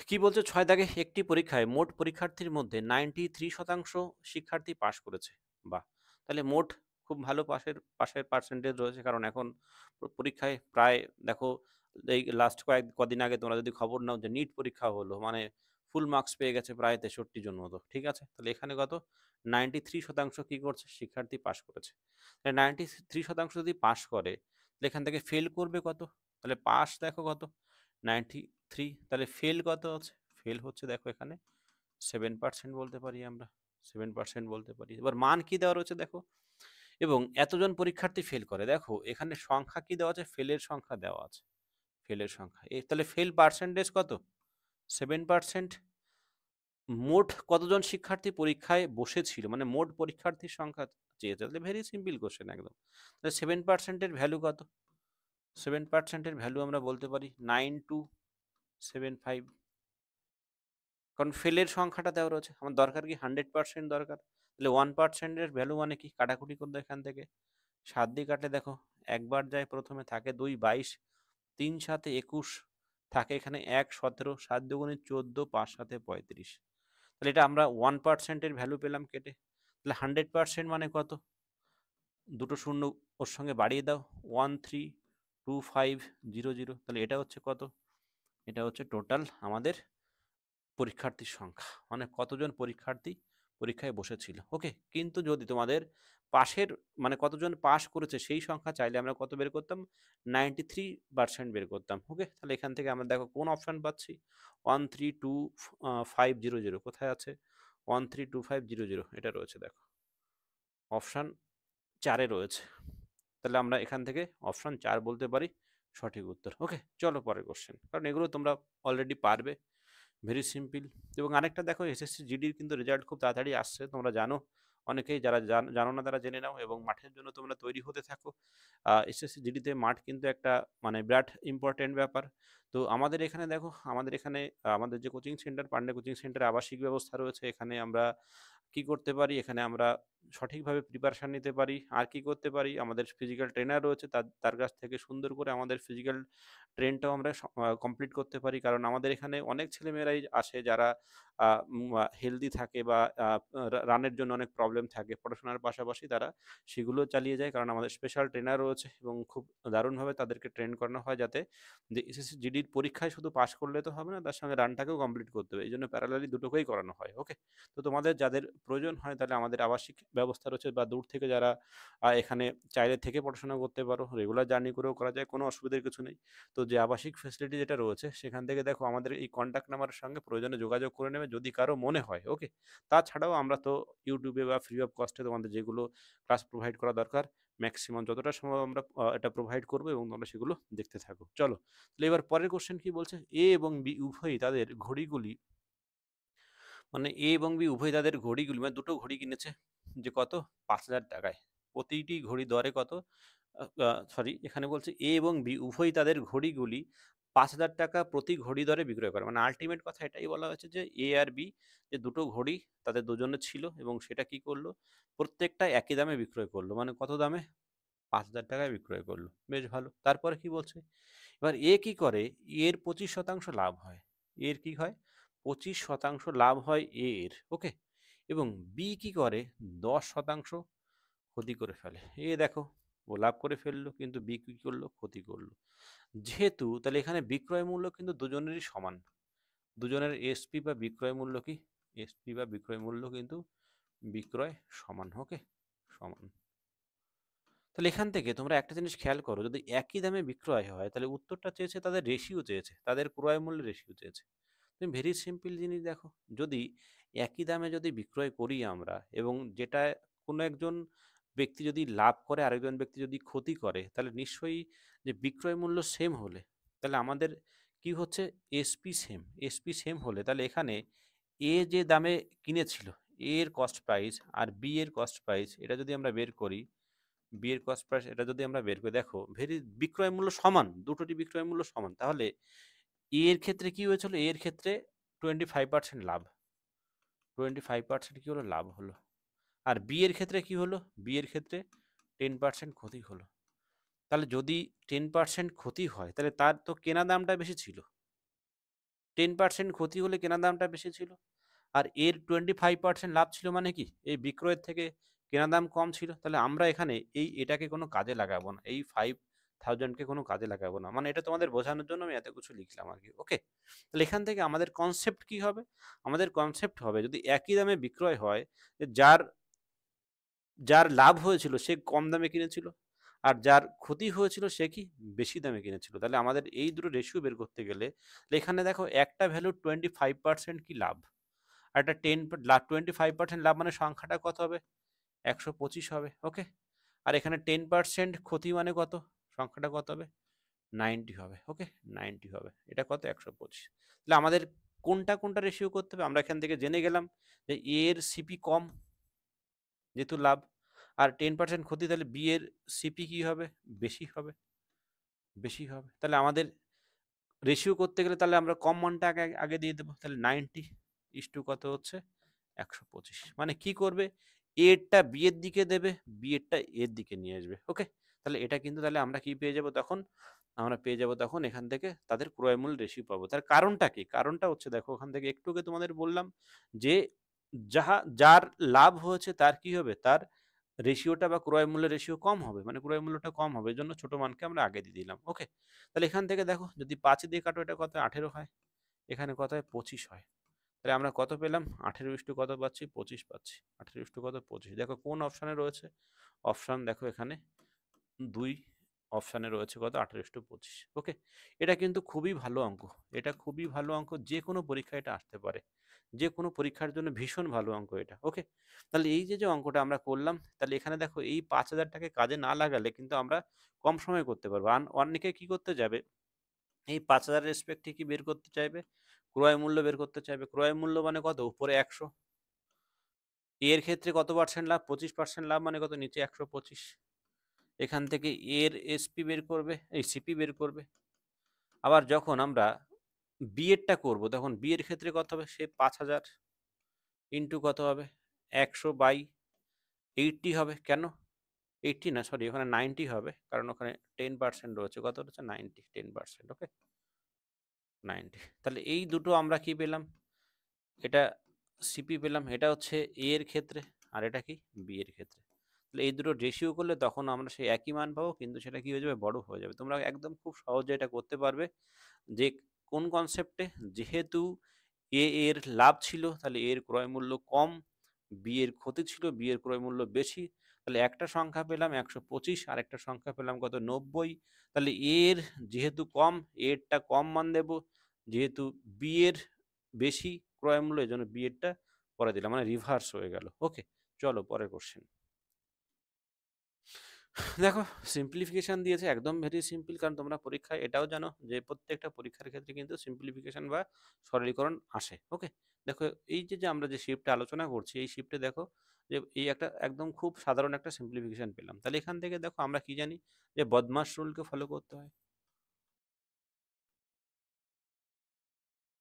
কি বলছে ৬ দাগে? একটি পরীক্ষায় মোট পরীক্ষার্থীর মধ্যে 93% শিক্ষার্থী পাস করেছে। বাহ! তাহলে মোট খুব ভালো পাসের পার্সেন্টেজ রয়েছে। কারণ এখন পরীক্ষায় প্রায় দেখো এই লাস্ট কদিন আগে তোমরা যদি খবর নাও যে নিট পরীক্ষা হলো। মানে ফুল মার্কস পেয়ে গেছে প্রায় ৬৩ জন মতো। ঠিক আছে? তাহলে এখানে কত? 93% কি করছে? শিক্ষার্থী পাস করেছে। তাহলে 93% যদি পাস করে তাহলে এখান থেকে ফেল করবে কত? তাহলে পাস দেখো কত? 93। তাহলে ফেল কত আছে? ফেল হচ্ছে দেখো এখানে 7% বলতে পারি আমরা। 7% বলতে পারি। এবার মান কি দেওয়া রয়েছে দেখো? এবং এতজন পরীক্ষার্থী ফেল করে। দেখো এখানে সংখ্যা কি দেওয়া আছে? ফেলের সংখ্যা দেওয়া আছে। ফেলের সংখ্যা। তাহলে ফেল পার্সেন্টেজ কত? 7%। মোট কতজন শিক্ষার্থী পরীক্ষায় বসেছিল? মানে মোট পরীক্ষার্থীর সংখ্যা চেয়েছে। তাহলে ভেরি সিম্পল কোয়েশ্চেন একদম। তাহলে 7% এর ভ্যালু কত? 7% এর ভ্যালু আমরা বলতে পারি 9275। কারণ ফেলের সংখ্যাটা দেওয়া রয়েছে। আমার দরকার কি? 100% দরকার। তাহলে 1% এর ভ্যালু মানে কি? কাটাকুটি করলে এখান থেকে ৭ দিয়ে কাটলে দেখো একবার যায় প্রথমে, থাকে ২, ২২, ৩ সাতে ২১, থাকে এখানে ১, ১৭, ৭ দুগুণে ১৪, ৫ সাতে ৩৫। তাহলে এটা আমরা 1% এর ভ্যালু পেলাম কেটে। তাহলে 100% মানে কত? দুটো শূন্য ওর সঙ্গে বাড়িয়ে দাও। 132500। তাহলে এটা হচ্ছে কত? এটা হচ্ছে টোটাল আমাদের পরীক্ষার্থীর সংখ্যা। মানে কতজন পরীক্ষার্থী পরীক্ষায় বসেছিল। ওকে? কিন্তু যদি তোমাদের পাশের মানে কতজন পাস করেছে সেই সংখ্যা চাইলে আমরা কত বের করতাম? 93% বের করতাম। ওকে? তাহলে এখান থেকে আমরা দেখো কোন অপশন পাচ্ছি? 132500 কোথায় আছে? 132500 এটা রয়েছে দেখো। অপশন ৪ এ রয়েছে। তাহলে আমরা এখান থেকে অপশন ৪ বলতে পারি সঠিক উত্তর। ওকে? চলো পরের কোয়েশ্চেন। কারণ এগুলো তোমরা অলরেডি পারবে। Very simple. এবং আরেকটা দেখো এসএসসি জিডির কিন্তু রেজাল্ট খুব তাড়াতাড়ি আসছে। তোমরা জানো। অনেকেই যারা জানো না তারা জেনে নাও এবং মাঠের জন্য তোমরা তৈরি হতে থাকো। এসএসসি জিডিতে মাঠ কিন্তু একটা মানে বিরাট ইম্পর্টেন্ট ব্যাপার। তো আমাদের এখানে দেখো আমাদের এখানে আমাদের যে কোচিং সেন্টার পান্ডে কোচিং সেন্টারে আবাসিক ব্যবস্থা রয়েছে। এখানে আমরা কি করতে পারি? এখানে আমরা সঠিকভাবে প্রিপারেশন নিতে পারি। আর কি করতে পারি? আমাদের ফিজিক্যাল ট্রেনার রয়েছে তার তার কাছ থেকে সুন্দর করে আমাদের ফিজিক্যাল ট্রেনটাও আমরা কমপ্লিট করতে পারি। কারণ আমাদের এখানে অনেক ছেলেমেয়েরাই আসে যারা হেলদি থাকে বা রানের জন্য অনেক প্রবলেম থাকে। পড়াশোনার পাশাপাশি তারা সেগুলো চালিয়ে যায়। কারণ আমাদের স্পেশাল ট্রেনার রয়েছে এবং খুব দারুণভাবে তাদেরকে ট্রেন করানো হয় যাতে যে এসএসসি জিডির পরীক্ষায় শুধু পাস করলে তো হবে না, তার সঙ্গে রানটাকেও কমপ্লিট করতে হবে। এইজন্য প্যারালালি দুটোকেই করানো হয়। ওকে? তো তোমাদের যাদের প্রয়োজন হয় তাহলে আমাদের আবাসিক ব্যবস্থা রয়েছে বা দূর থেকে যারা এখানে চাইলে থেকে পড়াশোনা করতে পারো। রেগুলার জার্নি করেও করা যায়। কোনো অসুবিধার কিছু নেই। তো যে আবাসিক ফেসিলিটি যেটা রয়েছে সেখান থেকে দেখো আমাদের এই কনট্যাক্ট নাম্বারের সঙ্গে প্রয়োজনে যোগাযোগ করে নেবে যদি কারো মনে হয়। ওকে? তাছাড়াও আমরা তো ইউটিউবে বা ফ্রি অফ কস্টে তোমাদের যেগুলো ক্লাস প্রোভাইড করা দরকার ম্যাক্সিমাম যতটা সম্ভব আমরা এটা প্রোভাইড করবো এবং তোমরা সেগুলো দেখতে থাকো। চলো। তাহলে এবার পরের কোয়েশ্চেন কি বলছে? এ এবং বি উভয়ই তাদের ঘড়িগুলি মানে এ এবং বি উভয়ই তাদের ঘড়িগুলি মানে দুটো ঘড়ি কিনেছে যে কত? ৫,০০০ টাকায়। প্রতিটি ঘড়ি দরে কত, সরি এখানে বলছে এ এবং বি উভয়ই তাদের ঘড়িগুলি 5,000 টাকা প্রতি ঘড়ি দরে বিক্রয় করে। মানে আল্টিমেট কথা এটাই বলা হয়েছে যে এ আর বি যে দুটো ঘড়ি তাদের দুজনের ছিল এবং সেটা কি করলো, প্রত্যেকটা একই দামে বিক্রয় করলো। মানে কত দামে? 5,000 টাকায় বিক্রয় করলো। বেশ ভালো। তারপরে কি বলছে? এবার এ কি করে? এর 25% লাভ হয়। এর কি হয়? 25% লাভ হয় এর। ওকে? এবং বি কি করে? 10% ক্ষতি করে ফেলে। এ দেখো ও লাভ করে ফেললো কিন্তু বি কি করলো? ক্ষতি করলো। যেহেতু তাহলে এখানে বিক্রয় মূল্য কিন্তু দুজনেরই সমান। দুজনের এসপি বা বিক্রয় মূল্য কি? এসপি বা বিক্রয় মূল্য কিন্তু বিক্রয় সমান। ওকে? সমান। তাহলে এখান থেকে তোমরা একটা জিনিস খেয়াল করো, যদি একই দামে বিক্রয় হয় তাহলে উত্তরটা চেয়েছে তাদের রেশিও চেয়েছে, তাদের ক্রয় মূল্য রেশিও চেয়েছে। তুমি ভেরি সিম্পল জিনিস দেখো, যদি একই দামে যদি বিক্রয় করি আমরা এবং যেটা কোনো একজন ব্যক্তি যদি লাভ করে আরেকজন ব্যক্তি যদি ক্ষতি করে তাহলে নিশ্চয়ই যে বিক্রয় মূল্য সেম হলে তাহলে আমাদের কি হচ্ছে, এসপি সেম। এসপি সেম হলে তাহলে এখানে এ যে দামে কিনেছিল এর কস্ট প্রাইস আর বি এর কস্ট প্রাইস এটা যদি আমরা বের করি, বি এর কস্ট প্রাইস এটা যদি আমরা বের করি, দেখো ভেরি বিক্রয় মূল্য সমান, দুটোরই বিক্রয় মূল্য সমান, তাহলে এ এর ক্ষেত্রে কি হয়েছিল, এ এর ক্ষেত্রে 25% লাভ, 25% কি হলো, লাভ হলো। আর বি এর ক্ষেত্রে কি হলো, বি এর ক্ষেত্রে 10% ক্ষতি হলো। তাহলে যদি 10% ক্ষতি হয় তাহলে তার তো কেনা দামটা বেশি ছিল, 10% ক্ষতি হলে কেনা দামটা বেশি ছিল। আর এর 25% লাভ ছিল মানে কি, এই বিক্রয়ের থেকে কেনা দাম কম ছিল। তাহলে আমরা এখানে এটাকে কোনো কাজে লাগাবো না, এই 5,000কে কোনো কাজে লাগাবো না। মানে এটা তোমাদের বোঝানোর জন্য আমি এত কিছু লিখলাম আর কি। ওকে? তাহলে এখান থেকে আমাদের কনসেপ্ট কি হবে? আমাদের কনসেপ্ট হবে যদি একই দামে বিক্রয় হয়, যে যার যার লাভ হয়েছিল সে কম দামে কিনেছিল আর যার ক্ষতি হয়েছিল সে কি বেশি দামে কিনেছিল। তাহলে আমাদের এই দুটো রেশিও বের করতে গেলে এখানে দেখো একটা ভ্যালু 25% কি লাভ, আর একটা 25% লাভ মানে সংখ্যাটা কত হবে, 125 হবে। ওকে? আর এখানে 10% ক্ষতি মানে কত, সংখ্যাটা কত হবে, 90 হবে। ওকে? 90 হবে। এটা কত, 125। তাহলে আমাদের কোনটা কোনটা রেশিও করতে হবে আমরা এখান থেকে জেনে গেলাম যে এর সিপি কম যেহেতু লাভ, আর 10% ক্ষতি, তাহলে বি এর সিপি কি হবে, বেশি হবে, বেশি হবে। তাহলে আমাদের রেশিও করতে গেলে তাহলে আমরা কম মানটা আগে আগে দিয়ে দেবো। তাহলে 90 ইস্টু কত হচ্ছে, 125। মানে কি করবে, এরটা বি এর দিকে দেবে, বি এরটা এর দিকে নিয়ে আসবে। ওকে? তাহলে এটা কিন্তু তাহলে আমরা কি পেয়ে যাব তখন, আমরা পেয়ে যাব তখন এখান থেকে তাদের ক্রয় মূল্য রেশিও পাবো। তার কারণটা কি, কারণটা হচ্ছে দেখো ওখান থেকে একটু আগে তোমাদের বললাম যে যার লাভ হয়েছে তার কি হবে, তার রেশিওটা বা ক্রয় মূল্যের রেশিও কম হবে, মানে ক্রয় মূল্যটা কম হবে, এই জন্য ছোট মানকে আমরা আগে দিয়ে দিলাম। ওকে? তাহলে এখান থেকে দেখো যদি 5 দিয়ে কাটো এটা কত, 18 হয়, এখানে কত হয়, 25 হয়। তাহলে আমরা কত পেলাম, 18 ইস্টু কত পাচ্ছি, 25 পাচ্ছি। 18 ইস্টু কত, 25। দেখো কোন অপশানে রয়েছে, অপশান দেখো এখানে 2 অপশানে রয়েছে কত, 18:25। ওকে? এটা কিন্তু খুবই ভালো অঙ্ক, এটা খুবই ভালো অঙ্ক, যে কোনো পরীক্ষায় এটা আসতে পারে, যে কোনো পরীক্ষার জন্য ভীষণ ভালো অঙ্ক এটা। ওকে? তাহলে এই যে অঙ্কটা আমরা করলাম, তাহলে এখানে দেখো এই 5,000 টাকা কাজে না লাগালে কিন্তু আমরা কম সময়ে করতে পারবো। অনেকে কি করতে যাবে, এই 5,000 রেসপেক্টে কি বের করতে চাইবে, ক্রয় মূল্য বের করতে চাইবে। ক্রয় মূল্য মানে কত, উপরে 100, এর ক্ষেত্রে কত পার্সেন্ট লাভ, 25% লাভ মানে কত, নিচে 125। এখান থেকে এর এসপি বের করবে, এই সিপি বের করবে। আবার যখন আমরা বি এরটা করবো তখন বি এর ক্ষেত্রে কত হবে, সে 5,000 ইন্টু কত হবে, 100/80 হবে। কেন 80 না, সরি ওখানে 90 হবে, কারণ ওখানে 10% রয়েছে, কত রয়েছে, 90, 10%। ওকে? 90। তাহলে এই দুটো আমরা কি পেলাম, এটা সিপি পেলাম, এটা হচ্ছে এ এর ক্ষেত্রে, আর এটা কি বি এর ক্ষেত্রে। তাহলে এই দুটো রেশিও করলে তখন আমরা সেই একই মান পাবো, কিন্তু সেটা কি হয়ে যাবে, বড় হয়ে যাবে। তোমরা একদম খুব সহজে এটা করতে পারবে যে কোন কনসেপ্টে, যেহেতু এ এর লাভ ছিল তাহলে এর ক্রয় মূল্য কম, বি এর ক্ষতি ছিল বি এর ক্রয় মূল্য বেশি। তাহলে একটা সংখ্যা পেলাম 125 আর একটা সংখ্যা পেলাম কত, 90। তাহলে এর যেহেতু কম, এরটা কম মান দেব, যেহেতু বি এর বেশি ক্রয় মূল্য এই জন্য বি এরটা পরে দিলাম, মানে রিভার্স হয়ে গেল। ওকে? চলো পরের কোশ্চেন। দেখো সিম্পলিফিকেশন দিয়েছে, একদম ভেরি সিম্পল, কারণ তোমরা পরীক্ষায় এটাও জানো যে প্রত্যেকটা পরীক্ষার ক্ষেত্রে কিন্তু সিম্পলিফিকেশন বা সরলীকরণ আসে। ওকে? দেখো এই যে আমরা যে শিফটে আলোচনা করছি এই শিফটে দেখো যে এই একটা একদম খুব সাধারণ একটা সিম্পলিফিকেশন পেলাম। তাহলে এখান থেকে দেখো আমরা কি জানি যে বদমাস রুলকে ফলো করতে হয়।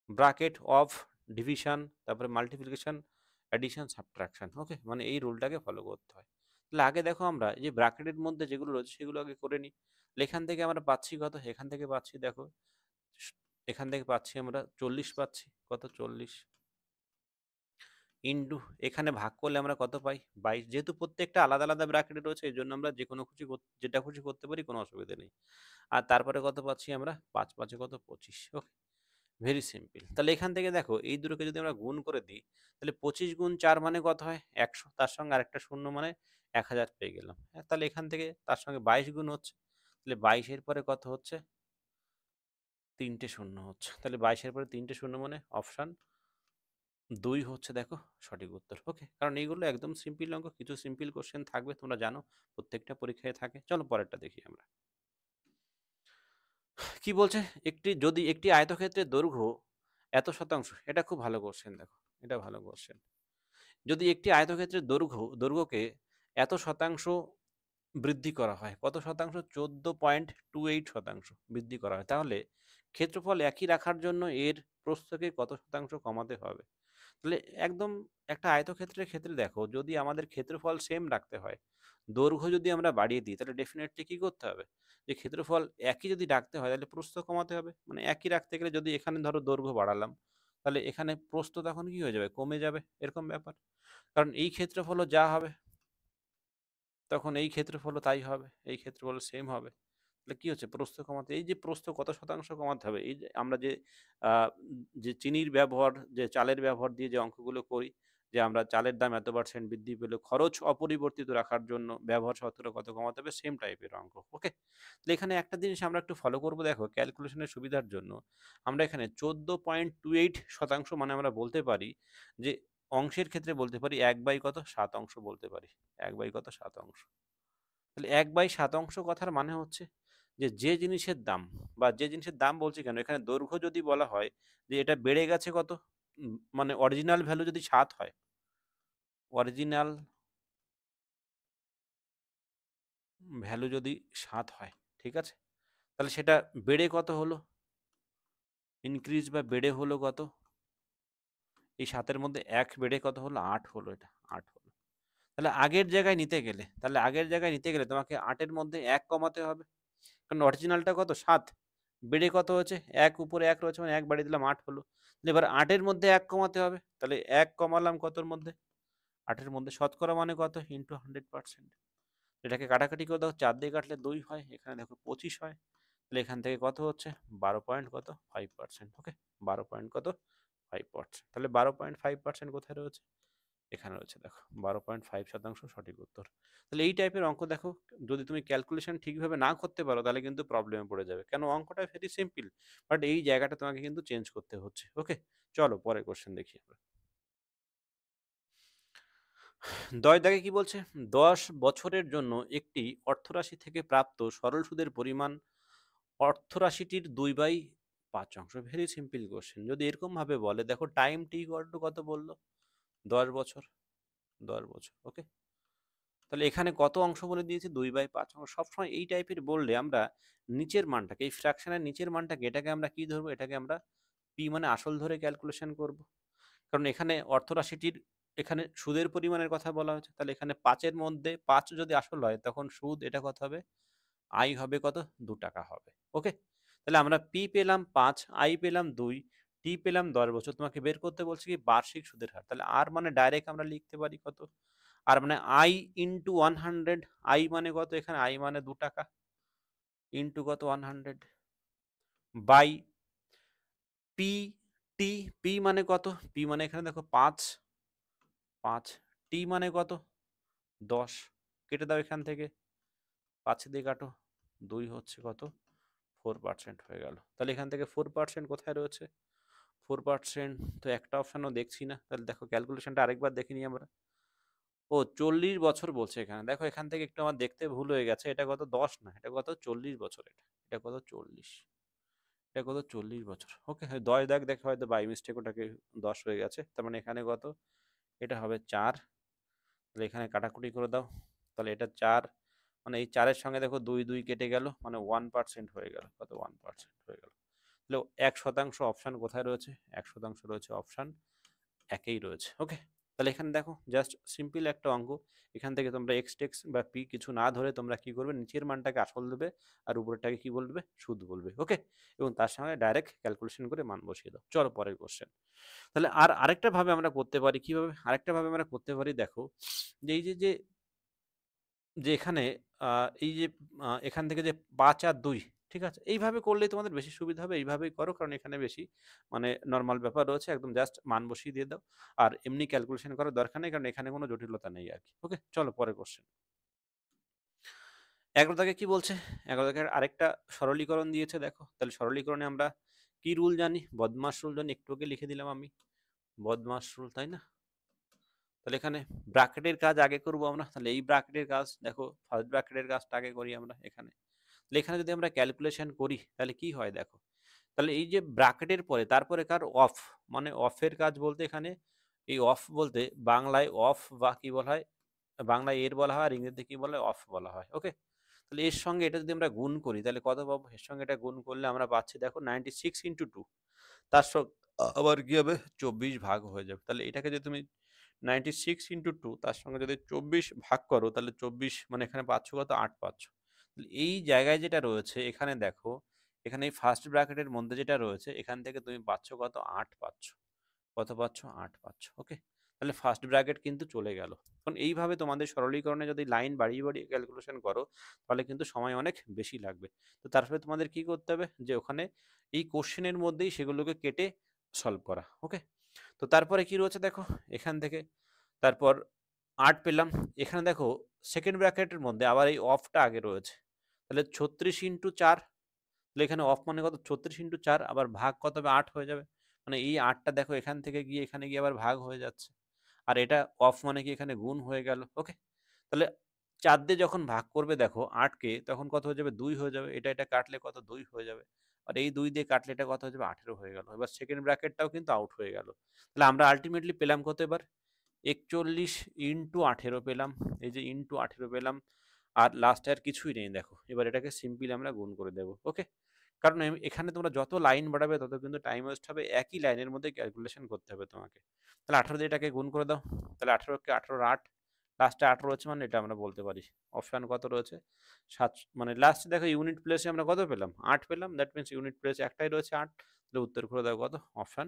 ব্র্যাকেট অফ ডিভিশন, তারপরে মাল্টিপ্লিকেশন, অ্যাডিশন, সাবট্রাকশন। ওকে, মানে এই রুলটাকে ফলো করতে হয়। তাহলে আগে দেখো আমরা এই যে ব্র্যাকেটের মধ্যে যেগুলো রয়েছে সেগুলো আগে করে নিই। তাহলে এখান থেকে আমরা পাচ্ছি কত, এখান থেকে পাচ্ছি দেখো, এখান থেকে পাচ্ছি আমরা 40 পাচ্ছি, কত 40 ইন্টু এখানে ভাগ করলে আমরা কত পাই 22। যেহেতু প্রত্যেকটা আলাদা আলাদা ব্র্যাকেটে রয়েছে এই জন্য আমরা যে কোনো খুশি যেটা খুশি করতে পারি, কোনো অসুবিধা নেই। আর তারপরে কত পাচ্ছি আমরা, 5 5 কত 25। ওকে, ভেরি সিম্পল। তাহলে এখান থেকে দেখো এই দুটোকে যদি আমরা গুণ করে দিই, তাহলে 25 গুণ 4 মানে কত হয় 100, তার সঙ্গে আরেকটা শূন্য মানে 1000 পেয়ে গেলাম। হ্যাঁ, তাহলে এখান থেকে তার সঙ্গে 22 গুণ হচ্ছে, তাহলে 22 এর পরে কত হচ্ছে, তিনটে শূন্য হচ্ছে। তাহলে 22 এর পরে তিনটে শূন্য মানে অপশান 2 হচ্ছে দেখো সঠিক উত্তর। ওকে, কারণ এইগুলো একদম সিম্পল অঙ্ক, কিছু সিম্পল কোশ্চেন থাকবে, তোমরা জানো প্রত্যেকটা পরীক্ষায় থাকে। চলো পরেরটা দেখি আমরা কি বলছে। যদি একটি আয়তক্ষেত্রের দৈর্ঘ্য এত শতাংশ, এটা খুব ভালো কোশ্চেন দেখো, এটা ভালো কোশ্চেন। যদি একটি আয়তক্ষেত্রের দৈর্ঘ্যকে এত শতাংশ বৃদ্ধি করা হয়, কত শতাংশ, 14.28 শতাংশ বৃদ্ধি করা হয়, তাহলে ক্ষেত্রফল একই রাখার জন্য এর প্রস্থকে কত শতাংশ কমাতে হবে। তাহলে একদম একটা আয়তক্ষেত্রের ক্ষেত্রে দেখো, যদি আমাদের ক্ষেত্রফল সেম রাখতে হয়, দৈর্ঘ্য যদি আমরা বাড়িয়ে দিই, তাহলে ডেফিনেটলি কি করতে হবে, যে ক্ষেত্রফল একই যদি রাখতে হয় তাহলে প্রস্থ কমাতে হবে। মানে একই রাখতে গেলে যদি এখানে ধরো দৈর্ঘ্য বাড়ালাম, তাহলে এখানে প্রস্থ তখন কি হয়ে যাবে, কমে যাবে, এরকম ব্যাপার। কারণ এই ক্ষেত্রফলও যা হবে তখন এই ক্ষেত্রফলও তাই হবে, এই ক্ষেত্রফল সেম হবে। তাহলে কি হচ্ছে, প্রস্থ কমাতে, এই যে প্রস্থ কত শতাংশ কমাতে হবে, এই যে আমরা যে যে চিনির ব্যবহার, যে চালের ব্যবহার দিয়ে যে অঙ্কগুলো করি, যে আমরা চালের দাম এত% বৃদ্ধি পেলে খরচ অপরিবর্তিত রাখার জন্য ব্যবহার শতকরা কত কমাতে হবে, সেম টাইপের অঙ্ক। ওকে, তাহলে এখানে একটা জিনিস আমরা একটু ফলো করবো, দেখো ক্যালকুলেশনের সুবিধার জন্য আমরা এখানে 14.28 শতাংশ মানে আমরা বলতে পারি যে অংশের ক্ষেত্রে বলতে পারি 1/7 বলতে পারি, 1/7। তাহলে 1/7 কথার মানে হচ্ছে যে যে জিনিসের দাম, বা যে জিনিসের দাম বলছি কেন, এখানে দৈর্ঘ্য যদি বলা হয় যে এটা বেড়ে গেছে কত, মানে অরিজিনাল ভ্যালু যদি 7 হয়, অরিজিনাল ভ্যালু যদি 7 হয়, ঠিক আছে, তাহলে সেটা বেড়ে কত হলো, ইনক্রিজ বা বেড়ে হলো কত, এই 7-এর মধ্যে 1 বেড়ে কত হলো, 8 হলো, এটা 8 হলো। তাহলে আগের জায়গায় নিতে গেলে, তোমাকে 8-এর মধ্যে 1 কমাতে হবে, কারণ অরিজিনালটা কত 7, বেড়ে কত হয়েছে 1, উপরে 1 রয়েছে মানে 1 বাড়িয়ে দিলাম 8 হলো। এবার 8-এর মধ্যে 1 কমাতে হবে, তাহলে 1 কমালাম কতর মধ্যে, 8-এর মধ্যে, শতকরা মানে কত, ইন্টু 100%। এটাকে কাটাকাটি করে দাও, 4 দিয়ে কাটলে 2 হয়, এখানে দেখো 25 হয়। তাহলে এখান থেকে কত হচ্ছে, 12.5%। ওকে, 12.5%। তাহলে 12.5% কোথায় রয়েছে, এখানে রয়েছে দেখো, 12.5% সঠিক উত্তর। তাহলে এই টাইপের অঙ্ক দেখো, যদি তুমি ক্যালকুলেশন ঠিকভাবে না করতে পারো তাহলে কিন্তু প্রবলেমে পড়ে যাবে, কেন অঙ্কটা ভেরি সিম্পল, বাট এই জায়গাটা তোমাকে কিন্তু চেঞ্জ করতে হচ্ছে। ওকে, চলো পরের কোশ্চেন দেখি আমরা। 10 দাগে কি বলছে, 10 বছরের জন্য একটি অর্থরাশি থেকে প্রাপ্ত সরল সুদের পরিমাণ অর্থরাশিটির 2/5। Very simple question. যদি এরকম ভাবে বলে, দেখো টাইম টি ইকুয়াল টু কত বললো, 10 বছর, 10 বছর। ওকে, তাহলে এখানে কত অংশ বলে দিয়েছে, 2/5। সবসময় এই টাইপের বললে আমরা নিচের মানটাকে, এই ফ্র্যাকশনের নিচের মানটাকে, এটাকে আমরা কি ধরবো, এটাকে আমরা পি মানে আসল ধরে ক্যালকুলেশন করব। কারণ এখানে অর্থরাশিটির, এখানে সুদের পরিমাণের কথা বলা হয়েছে, তাহলে এখানে 5-এর মধ্যে 5 যদি আসল হয় তখন সুদ এটা কত হবে, আই হবে কত, 2 টাকা হবে। ওকে, তাহলে আমরা পি পেলাম 5, আই পেলাম 2, টি পেলাম 10 বছর। তোমাকে বের করতে বলছি কি বার্ষিক সুদের হার। তাহলে আর মানে ডাইরেক্ট আমরা লিখতে পারি কত, আর মানে আই ইন্টু 100। আই মানে কত, এখানে আই মানে 2 টাকা, ইন্টু কত 100, বাই পি টি। পি মানে কত, পি মানে এখানে দেখো 5, 5, টি মানে কত 10, কেটে দাও এখান থেকে, 5 দিয়ে কাটো, 2 হচ্ছে কত 4% হয়ে গেল। তাহলে এখান থেকে 4% কোথায় রয়েছে, 4% তো একটা অপশানও দেখছি না। তাহলে দেখো ক্যালকুলেশনটা আরেকবার দেখে নিই আমরা। ও 40 বছর বলছে এখানে, দেখো এখান থেকে একটু আমার দেখতে ভুল হয়ে গেছে, এটা কত 10 না, এটা কত 40 বছর, এটা কত 40, এটা কত 40 বছর। ওকে, 10 দাগ দেখে হয়তো বাই মিস্টেক ওটাকে 10 হয়ে গেছে, তার মানে এখানে কত, এটা হবে 4, তাহলে এখানে কাটাকুটি করে দাও। তাহলে এটা 4, মানে এই 4 এর সঙ্গে দেখো 2 2 কেটে গেল, মানে 1% হয়ে গেল। কত? 1% হয়ে গেল। তাহলে 1% অপশান কোথায় রয়েছে? 1% রয়েছে অপশান একেই রয়েছে। ওকে? তাহলে এখানে দেখো জাস্ট সিম্পল একটা অঙ্ক। এখান থেকে তোমরা এক্স টেক্স বা পি কিছু না ধরে তোমরা কি করবে? নিচের মানটাকে আসল দেবে আর উপরেরটাকে কি বলবে? সুদ বলবে। ওকে? এবং তার সঙ্গে ডাইরেক্ট ক্যালকুলেশন করে মান বসিয়ে দাও। চলো পরের কোশ্চেন। তাহলে আর আরেকটা ভাবে আমরা করতে পারি। কিভাবে? আরেকটা ভাবে আমরা করতে পারি, দেখো যে এই যে এখানে এই যে এখান থেকে যে ৫ আর ২, ঠিক আছে? এইভাবে করলেই তোমাদের বেশি সুবিধা হবে। এইভাবেই করো, কারণ এখানে বেশি মানে নরমাল ব্যাপার রয়েছে। একদম জাস্ট মান বসিয়ে দিয়ে দাও। আর এমনি ক্যালকুলেশন করার দরকার নেই, কারণ এখানে কোনো জটিলতা নেই আরকি। ওকে? চলো পরের কোশ্চেন। ১১ দাগে কি বলছে? ১১ দাগের আরেকটা সরলীকরণ দিয়েছে দেখো। তাহলে সরলীকরণে আমরা কি রুল জানি? বদমাশ রুল জানি। একটু আগে লিখে দিলাম আমি। বদমাশ রুল, তাই না? তাহলে এখানে ব্র্যাকেটের কাজ আগে করব আমরা। তাহলে এই ব্র্যাকেটের কাজ দেখো, ফার্স্ট ব্র্যাকেটের কাজটা আগে করি আমরা এখানে। তাহলে এখানে যদি আমরা ক্যালকুলেশন করি তাহলে কি হয় দেখো। তাহলে এই যে ব্র্যাকেটের পরে তারপরে কার? অফ, মানে অফের কাজ বলতে এখানে এই অফ বলতে বাংলায় অফ বা কি বলা হয়? বাংলায় এর বলা হয় আর ইংরেজিতে কি বলা হয়? অফ বলা হয়। ওকে? তাহলে এর সঙ্গে এটা যদি আমরা গুণ করি তাহলে কত পাবো? এর সঙ্গে এটা গুণ করলে আমরা পাচ্ছি দেখো 96 ইন্টু 2। তার সঙ্গে আবার কি হবে? 24 ভাগ হয়ে যাবে। তাহলে এটাকে যদি তুমি 96 ইন্টু 2 তার সঙ্গে যদি 24 ভাগ করো তাহলে 24, মানে এখানে পাচ্ছ কত? 8 পাচ্ছ। তাহলে এই জায়গায় যেটা রয়েছে এখানে দেখো, এখানে এই ফার্স্ট ব্র্যাকেটের মধ্যে যেটা রয়েছে এখান থেকে তুমি পাচ্ছ কত? 8 পাচ্ছ। কত পাচ্ছ? 8 পাচ্ছ। ওকে? তাহলে ফার্স্ট ব্র্যাকেট কিন্তু চলে গেল। এখন এইভাবে তোমাদের সরলীকরণে যদি লাইন বাড়িয়ে বাড়িয়ে ক্যালকুলেশন করো তাহলে কিন্তু সময় অনেক বেশি লাগবে। তো তারপরে তোমাদের কি করতে হবে? যে ওখানে এই কোশ্চেনের মধ্যেই সেগুলোকে কেটে সলভ করা। ওকে? তো তারপরে কি রয়েছে দেখো এখান থেকে, তারপর 8 পেলাম। এখানে দেখো সেকেন্ড ব্র্যাকেটের মধ্যে আবার এই অফটা আগে রয়েছে। তাহলে 36 ইন্টু 4। তাহলে এখানে অফ মানে কত? 36 ইন্টু 4, আবার ভাগ কত হবে? 8 হয়ে যাবে। মানে এই 8টা দেখো এখান থেকে গিয়ে এখানে গিয়ে আবার ভাগ হয়ে যাচ্ছে। আর এটা অফ মানে কি? এখানে গুণ হয়ে গেল। ওকে? তাহলে 4 দিয়ে যখন ভাগ করবে দেখো 8 কে, তখন কত হয়ে যাবে? 2 হয়ে যাবে। এটা কাটলে কত? 2 হয়ে যাবে। আর এই 2 দিয়ে কাটলে এটা কত হয়ে যাবে? 18 হয়ে গেল। এবার সেকেন্ড ব্র্যাকেটটাও কিন্তু আউট হয়ে গেল। তাহলে আমরা আল্টিমেটলি পেলাম কত এবার? 41 ইন্টু 18 পেলাম। এই যে ইন্টু 18 পেলাম। আর লাস্টে আর কিছুই নেই দেখো। এবার এটাকে সিম্পলি আমরা গুণ করে দেব। ওকে? কারণ এখানে তোমরা যত লাইন বাড়াবে তত কিন্তু টাইম ওয়েস্ট হবে। একই লাইনের মধ্যে ক্যালকুলেশন করতে হবে তোমাকে। তাহলে 18 দিয়ে এটাকে গুণ করে দাও। তাহলে 18 কে 18 8, লাস্টে 8 রয়েছে, মানে এটা আমরা বলতে পারি। অপশন কত রয়েছে? 7, মানে লাস্টে দেখো ইউনিট প্লেসে আমরা কত পেলাম? 8 পেলাম। দ্যাট মিনস ইউনিট প্লেসে একটাই রয়েছে 8। তাহলে উত্তর করে দাও কত? অপশন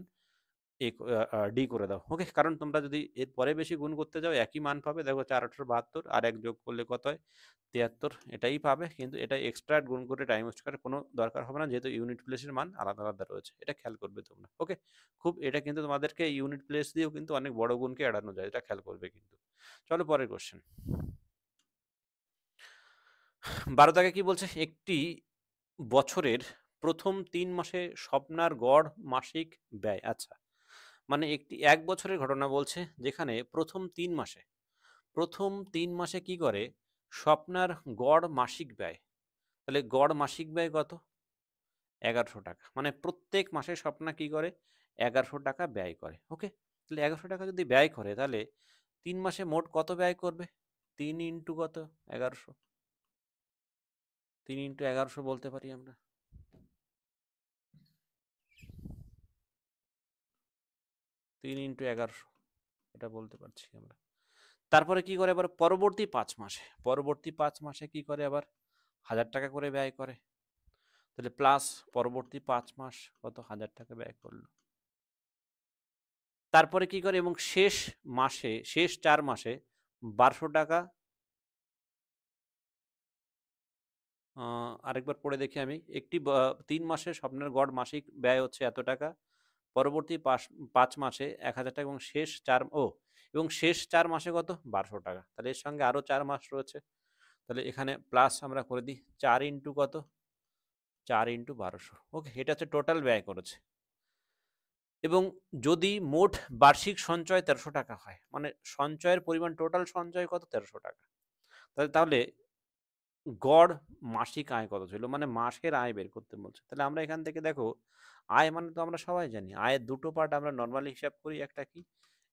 ডি করে দাও। ওকে? কারণ তোমরা যদি এর পরে বেশি গুণ করতে যাও একই মান পাবে। দেখো 4 18 72 আর 1 যোগ করলে কত হয়? 73, এটাই পাবে। কিন্তু এটা এক্সট্রা গুণ করে টাইম ওয়েস্ট করার কোনো দরকার হবে না, যেহেতু ইউনিট প্লেসের মান আলাদা আলাদা রয়েছে। এটা খেয়াল করবে তোমরা। ওকে? খুব এটা কিন্তু তোমাদেরকে ইউনিট প্লেস দিয়েও কিন্তু অনেক বড় গুণকে এড়ানো যায়। এটা খেয়াল করবে কিন্তু। চলো পরের কোশ্চেন। 12 দাগে কি বলছে? একটি বছরের প্রথম 3 মাসে স্বপ্নার গড় মাসিক ব্যয়। আচ্ছা, মানে এক বছরের ঘটনা বলছে যেখানে প্রথম 3 মাসে কি করে? স্বপ্নার গড় মাসিক ব্যয়। তাহলে গড় মাসিক ব্যয় কত? ১১০০ টাকা। মানে প্রত্যেক মাসে স্বপ্না কি করে? ১১০০ টাকা ব্যয় করে। ওকে? তাহলে ১১০০ টাকা যদি ব্যয় করে তাহলে 3 মাসে মোট কত ব্যয় করবে? 3 ইন্টু কত? ১১০০। 3 ইন্টু ১১০০ বলতে পারি আমরা। 3 ইন্টু ১১০০ এটা বলতে পারছি আমরা। তারপরে কি করে আবার পরবর্তী ৫ মাসে? পরবর্তী ৫ মাসে কি করে আবার? ১০০০ টাকা করে ব্যয় করে। তাহলে প্লাস পরবর্তী ৫ মাস কত? ১০০০ টাকা ব্যয় করলো। তারপরে কি করে? এবং শেষ মাসে, শেষ ৪ মাসে ১২০০ টাকা। আরেকবার পড়ে দেখি আমি। ৩ মাসে স্বপ্নের গড় মাসিক ব্যয় হচ্ছে এত টাকা। পরবর্তী ৫ মাসে ১০০০ টাকা, এবং শেষ ৪ মাসে কত? ১২০০ টাকা। তাহলে এর সঙ্গে আরো ৪ মাস রয়েছে। তাহলে এখানে প্লাস আমরা করে দিই ৪ ইন্টু কত? ৪ ইন্টু ১২০০। ওকে? এটা হচ্ছে টোটাল ব্যয় করেছে। এবং যদি মোট বার্ষিক সঞ্চয় ১৩০০ টাকা হয়, মানে সঞ্চয়ের পরিমাণ, টোটাল সঞ্চয় কত? ১৩০০ টাকা। তাহলে গড় মাসিক আয় কত ছিল? মানে মাসের আয় বের করতে বলছে। তাহলে আমরা এখান থেকে দেখো, আয় মানে তো আমরা সবাই জানি। আয়ের দুটো পার্ট আমরা নরমালি হিসাব করি। একটা কি?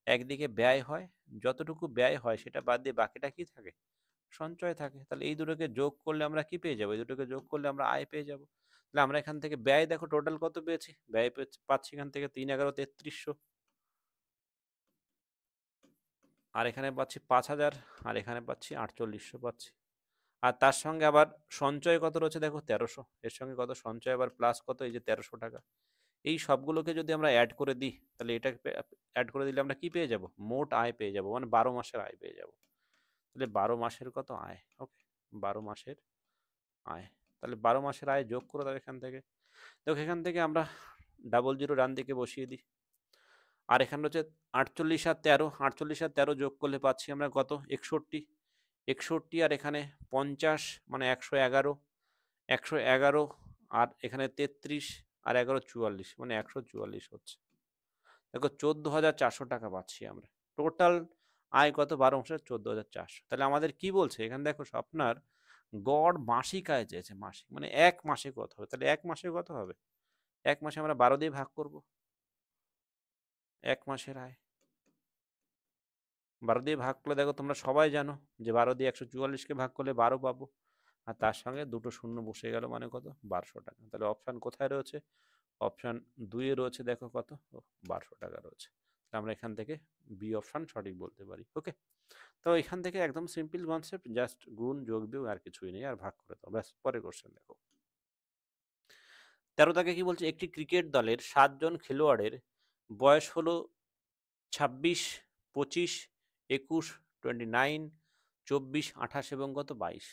একদিকে ব্যয় হয়, যতটুকু ব্যয় হয় সেটা বাদ দিয়ে বাকিটা কি থাকে? সঞ্চয় থাকে। তাহলে এই দুটোকে যোগ করলে আমরা কি পেয়ে যাবো? এই দুটোকে যোগ করলে আমরা আয় পেয়ে যাবো। তাহলে আমরা এখান থেকে ব্যয় দেখো টোটাল কত পেয়েছি? ব্যয় পাচ্ছি এখান থেকে ৩, ১১, ৩৩০০। আর এখানে পাচ্ছি ৫,০০০, আর এখানে পাচ্ছি ৪৮০০ পাচ্ছি। আর তার সঙ্গে আবার সঞ্চয় কত রয়েছে দেখো ১৩০০। এর সঙ্গে কত সঞ্চয় আবার প্লাস কত? এই যে ১৩০০ টাকা। এই সবগুলোকে যদি আমরা অ্যাড করে দিই, তাহলে এটা অ্যাড করে দিলে আমরা কি পেয়ে যাব? মোট আয় পেয়ে যাব, মানে ১২ মাসের আয় পেয়ে যাব। তাহলে ১২ মাসের কত আয়? ওকে, ১২ মাসের আয়। তাহলে ১২ মাসের আয় যোগ করে দাও এখান থেকে। দেখো এখান থেকে আমরা ডাবল জিরো ডান দিকে বসিয়ে দিই। আর এখানে হচ্ছে ৪৮ আর ১৩, ৪৮ আর ১৩ যোগ করলে পাচ্ছি আমরা কত? ৬১। ৬১ আর এখানে ৫০, মানে ১১১। ১১১ আর এখানে ৩৩ আর ১১ ৪৪, মানে ১৪৪ হচ্ছে। দেখো ১৪,৪০০ টাকা পাচ্ছি আমরা। টোটাল আয় কত? ১২ মাসের ১৪,৪০০। তাহলে আমাদের কি বলছে এখানে দেখো, আপনার গড় মাসিক আয় চেয়েছে, মাসিক মানে ১ মাসে কত হবে? তাহলে ১ মাসে কত হবে? ১ মাসে আমরা ১২ দিয়ে ভাগ করব। ১ মাসের আয় ১২ দিয়ে ভাগ করলে দেখো তোমরা সবাই জানো যে ১২ দিয়ে ১৪৪কে ভাগ করলে ১২ পাবো। আর তার সঙ্গে দুটো শূন্য বসে গেল, মানে কত? ১২০০ টাকা। তাহলে অপশান কোথায় রয়েছে? অপশান ২ এ রয়েছে, দেখো কত? ১২০০ টাকা রয়েছে। তাহলে আমরা এখান থেকে বি অপশান সঠিক বলতে পারি। ওকে, তো এখান থেকে একদম সিম্পল কনসেপ্ট, জাস্ট গুণ যোগ বিয়োগ, আর কিছুই নেই, আর ভাগ করে দাও, ব্যাস। পরে কোশ্চেন দেখো। ১৩ দাগে কি বলছে? একটি ক্রিকেট দলের ৭ জন খেলোয়াড়ের বয়স হলো ২৬, ২৫, ২১, 29, ২৪, ২৮ এবং কত? ২২।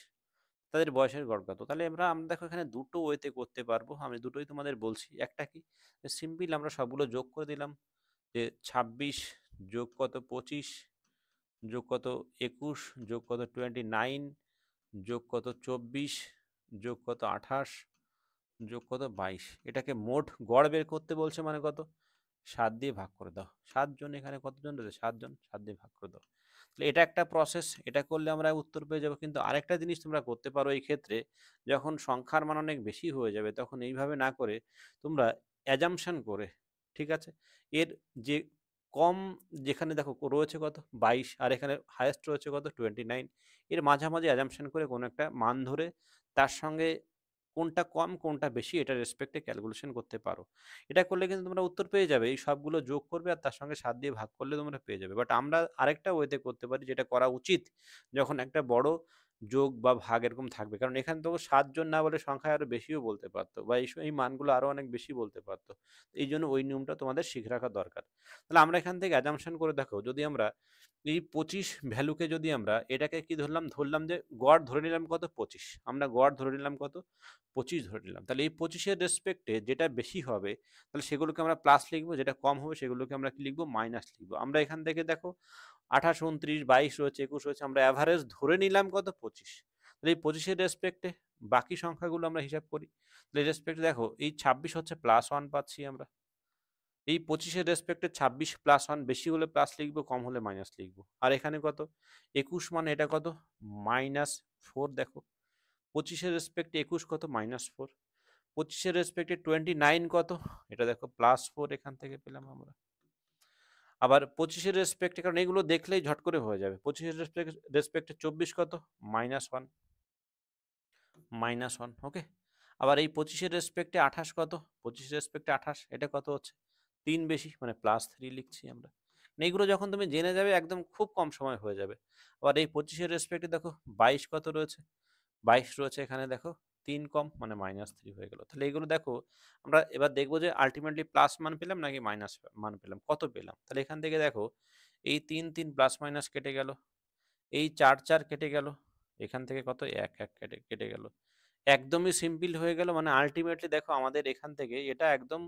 তাদের বয়সের গড় কত? তাহলে আমরা দেখো এখানে দুটো ওয়েতে করতে পারবো, আমি দুটোই তোমাদের বলছি। একটা কি, সিম্পল আমরা সবগুলো যোগ করে দিলাম, যে ২৬ যোগ কত? ২৫ যোগ কত? ২১ যোগ কত? 29 যোগ কত? ২৪ যোগ কত? ২৮ যোগ কত? ২২। এটাকে মোট গড় বের করতে বলছে, মানে কত? ৭ দিয়ে ভাগ করে দাও। ৭ জন, এখানে কতজন রয়েছে? ৭ জন, ৭ দিয়ে ভাগ করে দাও। তাহলে এটা একটা প্রসেস, এটা করলে আমরা উত্তর পেয়ে যাবো। কিন্তু আরেকটা জিনিস তোমরা করতে পারো এই ক্ষেত্রে, যখন সংখ্যার মান অনেক বেশি হয়ে যাবে তখন এইভাবে না করে তোমরা অ্যাজাম্পশন করে, ঠিক আছে, এর যে কম, যেখানে দেখো রয়েছে কত? ২২, আর এখানে হায়েস্ট রয়েছে কত? 29, এর মাঝামাঝি অ্যাজাম্পশন করে কোনো একটা মান ধরে তার সঙ্গে কোনটা কম কোনটা বেশি এটা রেসপেক্টে ক্যালকুলেশন করতে পারো। এটা করলে কিন্তু তোমরা উত্তর পেয়ে যাবে। এই সবগুলো যোগ করবে আর তার সঙ্গে ৭ দিয়ে ভাগ করলে তোমরা পেয়ে যাবে। বাট আমরা আরেকটা ওয়েতে করতে পারি, যেটা করা উচিত যখন একটা বড় যোগ বা ভাগ এরকম থাকবে। কারণ এখানে তো ৭ জন না বলে সংখ্যায় আরো বেশিও বলতে পারত, বা এই মানগুলো আরো অনেক বেশি বলতে পারত। এইজন্য ওই নিয়মটা তোমাদের শিখে রাখা দরকার। তাহলে আমরা এখান থেকে অ্যাজাম্পশন করে দেখো, যদি আমরা এই ২৫ ভ্যালুকে যদি আমরা এটাকে কি ধরলাম? ধরলাম যে গড় ধরে নিলাম কত? ২৫। আমরা গড় ধরে নিলাম কত? ২৫ ধরে নিলাম। তাহলে এই ২৫ এর রেসপেক্টে যেটা বেশি হবে তাহলে সেগুলোকে আমরা প্লাস লিখবো, যেটা কম হবে সেগুলোকে আমরা কি লিখবো? মাইনাস লিখবো। আমরা এখান থেকে দেখো ২৮, ২৯, ২২ রয়েছে, ২১ রয়েছে, আমরা এভারেজ ধরে নিলাম কত? ২৫। তাহলে এই ২৫ এর রেসপেক্টে বাকি সংখ্যাগুলো আমরা হিসাব করি। তাহলে এই রেসপেক্টে দেখো এই ২৬ হচ্ছে +1 পাচ্ছি আমরা। এই ২৫ এর রেসপেক্টে ২৬ +1, বেশি হলে প্লাস লিখবো, কম হলে মাইনাস লিখবো। আর এখানে কত? ২১, মানে এটা কত? -4। দেখো ২৫ এর রেসপেক্টে ২১ কত? -4। ২৫ এর রেসপেক্টে 29 কত? এটা দেখো +4, এখান থেকে পেলাম আমরা। আবার ২৫ এর রেসপেক্টে, কারণ এগুলো দেখলেই ঝট করে হয়ে যাবে, ২৫ এর রেসপেক্টে ২৪ কত? -1, -1। ওকে, আবার এই ২৫ এর রেসপেক্টে ২৮ কত? ২৫ এর রেসপেক্টে ২৮, এটা কত হচ্ছে? ৩ বেশি, মানে +3 লিখছি আমরা। মানে এইগুলো যখন তুমি জেনে যাবে একদম খুব কম সময় হয়ে যাবে। আবার এই ২৫ এর রেসপেক্টে দেখো ২২ কত রয়েছে? ২২ রয়েছে, এখানে দেখো ৩ কম, মানে -3 হয়ে গেল। তাহলে এগুলো দেখো আমরা এবার দেখবো যে আল্টিমেটলি প্লাস মান পেলাম নাকি মাইনাস মান পেলাম, কত পেলাম। তাহলে এখান থেকে দেখো এই ৩, ৩ প্লাস মাইনাস কেটে গেল, এই ৪, ৪ কেটে গেল, এখান থেকে কত? ১, ১ কেটে কেটে গেল। একদমই সিম্পল হয়ে গেল। মানে আল্টিমেটলি দেখো আমাদের এখান থেকে এটা একদম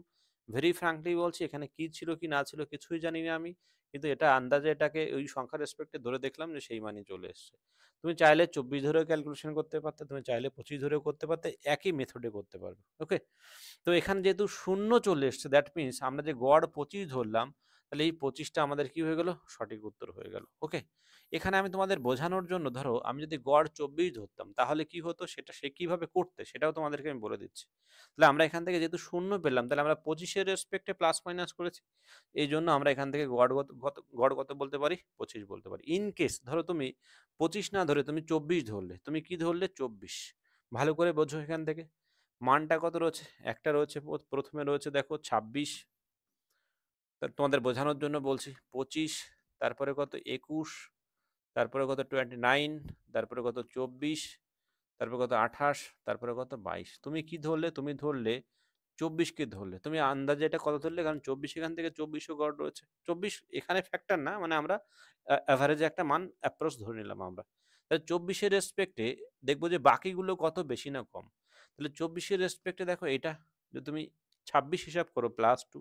ভেরি ফ্র্যাঙ্কলি বলছি, এখানে কি ছিল কি না ছিল কিছুই জানি না আমি। কিন্তু এটা আন্দাজে এটাকে ওই সংখ্যার রেসপেক্টে ধরে দেখলাম যে সেই মানই চলে এসছে। তুমি চাইলে ২৪ ধরেও ক্যালকুলেশন করতে পারতে, তুমি চাইলে ২৫ ধরেও করতে পারতে, একই মেথডে করতে পারবে। ওকে? তো এখানে যেহেতু শূন্য চলে এসছে, দ্যাট মিনস আমরা যে গড় ২৫ ধরলাম তাহলে এই 25টা আমাদের কি হয়ে গেল, সঠিক উত্তর হয়ে গেল। ওকে, এখানে আমি তোমাদের বোঝানোর জন্য ধরো আমি যদি গড় 24 ধরতাম তাহলে কি হতো, সেটা সে কিভাবে করতে সেটাও তোমাদেরকে আমি বলে দিচ্ছি। তাহলে আমরা এখান থেকে যেহেতু শূন্য পেলাম, তাহলে আমরা 25-এর রেসপেক্টে প্লাস মাইনাস করেছি, এই জন্য আমরা এখান থেকে গড় কত বলতে পারি, 25 বলতে পারি। ইন কেস ধরো তুমি 25 না ধরে তুমি 24 ধরলে, তুমি কি ধরলে, 24। ভালো করে বোঝো, এখান থেকে মানটা কত রয়েছে, একটা রয়েছে, প্রথমে রয়েছে দেখো 26, তোমাদের বোঝানোর জন্য বলছি 25, তারপরে কত 21, তারপরে কত 29, তারপরে কত 24, তারপরে কত 28, তারপরে কত 22। তুমি কি ধরলে, তুমি ধরলে 24কে ধরলে, তুমি আন্দাজে এটা কত ধরলে, কারণ 24 এখান থেকে 24ও গড় রয়েছে, 24 এখানে ফ্যাক্টর না, মানে আমরা অ্যাভারেজে একটা মান অ্যাপ্রোচ ধরে নিলাম আমরা। তাহলে 24-এর রেসপেক্টে দেখবো যে বাকিগুলো কত বেশি না কম। তাহলে 24-এর রেসপেক্টে দেখো এটা যদি তুমি 26 হিসাব করো +2,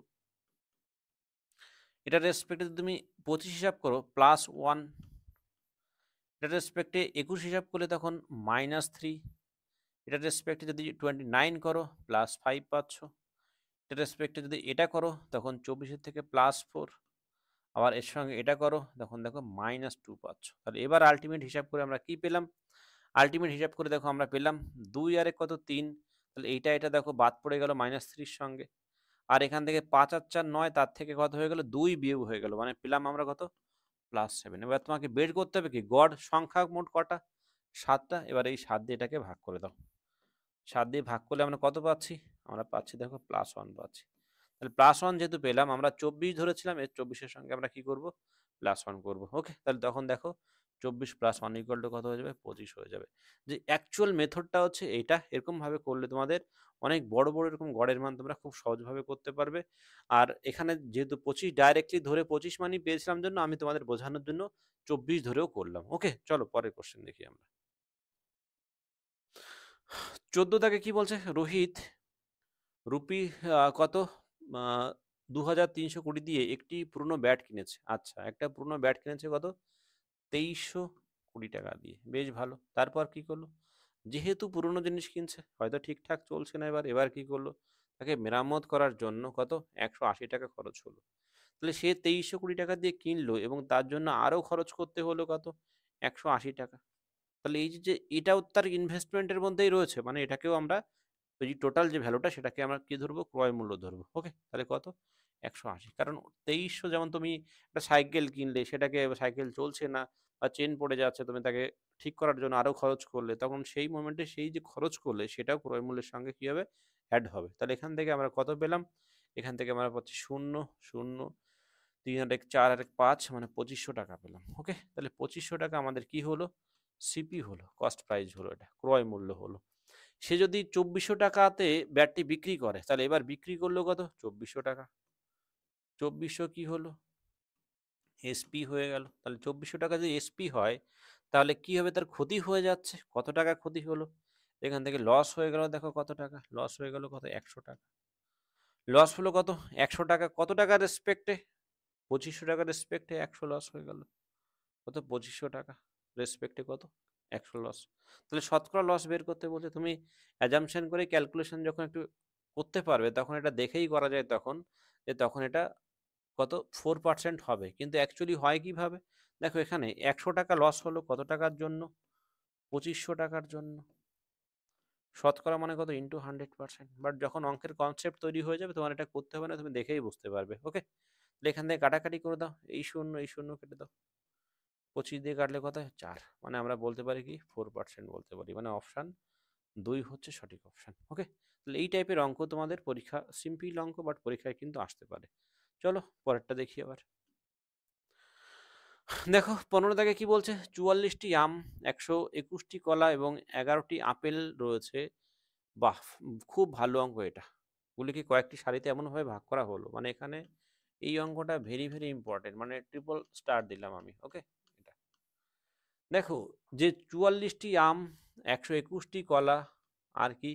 এটার রেসপেক্টে যদি তুমি 25 হিসাব করো +1, এটার রেসপেক্টে 21 হিসাব করলে তখন -3, এটার রেসপেক্টে যদি 29 করো +5 পাচ্ছ, এটার রেসপেক্টে যদি এটা করো তখন 24-এর থেকে +4, আবার এর সঙ্গে এটা করো তখন দেখো -2 পাচ্ছ। তাহলে এবার আলটিমেট হিসাব করে আমরা কি পেলাম, আলটিমেট হিসাব করে দেখো আমরা পেলাম 2 আর 1 কত 3, তাহলে এটা দেখো বাদ পড়ে গেল -3-র সঙ্গে, আর এখান থেকে 5 আর 4 9, তার থেকে কত হয়ে গেল, 2 বিয়োগ হয়ে গেল, মানে পেলাম আমরা কত, +7। এবার তোমাকে বের করতে হবে কি, গড় সংখ্যা মোট কটা, 7টা। এবার এই 7 দিয়ে এটাকে ভাগ করে দাও, 7 দিয়ে ভাগ করলে আমরা কত পাচ্ছি, আমরা পাচ্ছি দেখো +1 পাচ্ছি। তাহলে +1 যেহেতু পেলাম, আমরা 24 ধরেছিলাম, এর 24-এর সঙ্গে আমরা কি করব, +1 করব। ওকে, তাহলে তখন দেখো 24 + 1 = কত হয়ে যাবে, 25 হয়ে যাবে। যে অ্যাকচুয়াল মেথডটা হচ্ছে এইটা, এরকম ভাবে করলে তোমাদের অনেক বড় বড় এরকম গড়ের মান তোমরা খুব সহজভাবে করতে পারবে। আর এখানে যেহেতু 25 ডাইরেক্টলি ধরে 25 মানই পেয়েছিলাম জন্য আমি তোমাদের বোঝানোর জন্য 24 ধরেও করলাম। ওকে, চলো পরের কোশ্চেন দেখি আমরা। 14 দাগে কি বলছে, রোহিত রুপি কত, 2320 দিয়ে একটি পুরনো ব্যাট কিনেছে। আচ্ছা, একটা পুরনো ব্যাট কিনেছে কত, 2320 টাকা দিয়ে, বেশ ভালো। তারপর কি করলো, যেহেতু পুরনো জিনিস কিনছে হয়তো ঠিকঠাক চলছে না, এবার এবার কি করলো, তাকে মেরামত করার জন্য কত, 180 টাকা খরচ হলো। তাহলে সে 2320 টাকা দিয়ে কিনলো এবং তার জন্য আরও খরচ করতে হলো কত, 180 টাকা। তাহলে এই যে এটাও তার ইনভেস্টমেন্টের মধ্যেই রয়েছে, মানে এটাকেও আমরা ওই যে টোটাল যে ভ্যালুটা সেটাকে আমরা কি ধরবো, ক্রয় মূল্য ধরবো। ওকে, তাহলে কত, 180। কারণ 2300, যেমন তুমি একটা সাইকেল কিনলে, সেটাকে সাইকেল চলছে না বা চেন পড়ে যাচ্ছে, তুমি তাকে ঠিক করার জন্য আরও খরচ করলে, তখন সেই মোমেন্টে সেই যে খরচ করলে সেটাও ক্রয় মূল্যের সঙ্গে কী হবে, অ্যাড হবে। তাহলে এখান থেকে আমরা কত পেলাম, এখান থেকে আমরা পাচ্ছি 0 0, 3 আর 1 4 আর 1 5, মানে 2500 টাকা পেলাম। ওকে, তাহলে 2500 টাকা আমাদের কি হলো, সিপি হলো, কস্ট প্রাইস হলো, এটা ক্রয় মূল্য হলো। সে যদি 2400 টাকাতে ব্যাটটি বিক্রি করে, তাহলে এবার বিক্রি করলো কত, 2400 টাকা। 2400 কি হলো, এসপি হয়ে গেল। তাহলে 2400 টাকা যদি এসপি হয়, তাহলে কি হবে, তার ক্ষতি হয়ে যাচ্ছে, কত টাকা ক্ষতি হলো, এখান থেকে লস হয়ে গেল, দেখো কত টাকা লস হয়ে গেল, কত, 100 টাকা লস হলো, কত, 100 টাকা, কত টাকার রেসপেক্টে, 2500 টাকার রেসপেক্টে 100 লস হয়ে গেল, কত, 2500 টাকা রেসপেক্টে কত, 100 লস। তাহলে শতকরা লস বের করতে বলছে, তুমি অ্যাজাম্পশন করে ক্যালকুলেশন যখন একটু করতে পারবে, তখন এটা দেখেই করা যায় তখন, যে তখন এটা কত, 4% হবে। কিন্তু অ্যাকচুয়ালি হয় কিভাবে, দেখো এখানে 100 টাকা লস হলো কত টাকার জন্য, 2500 টাকার জন্য। শতকরা মানে কত, ইন্টু 100%। বাট যখন অঙ্কের কনসেপ্ট তৈরি হয়ে যাবে, তোমার এটা করতে হবে না, তুমি দেখেই বুঝতে পারবে। ওকে, তাহলে এখান থেকে কাটাকাটি করে দাও, এই শূন্য কেটে দাও, 25 দিয়ে কাটলে কত হয়, 4, মানে আমরা বলতে পারি কি 4% বলতে পারি, মানে অপশান 2 হচ্ছে সঠিক অপশান। ওকে, তাহলে এই টাইপের অঙ্ক তোমাদের পরীক্ষা, সিম্পল অঙ্ক বাট পরীক্ষায় কিন্তু আসতে পারে। চলো পরেরটা দেখি আবার। দেখো 15 দাগে কি বলছে, 44টি আম, 121টি কলা এবং 11টি আপেল রয়েছে। বাহ, খুব ভালো অঙ্ক এটা। গুলিকে কয়েকটি সারিতে এমনভাবে ভাগ করা হলো, মানে এখানে এই অঙ্কটা ভেরি ভেরি ইম্পর্টেন্ট, মানে ট্রিপল স্টার দিলাম আমি। ওকে, এটা দেখো, যে 44টি আম, 121টি কলা, আর কি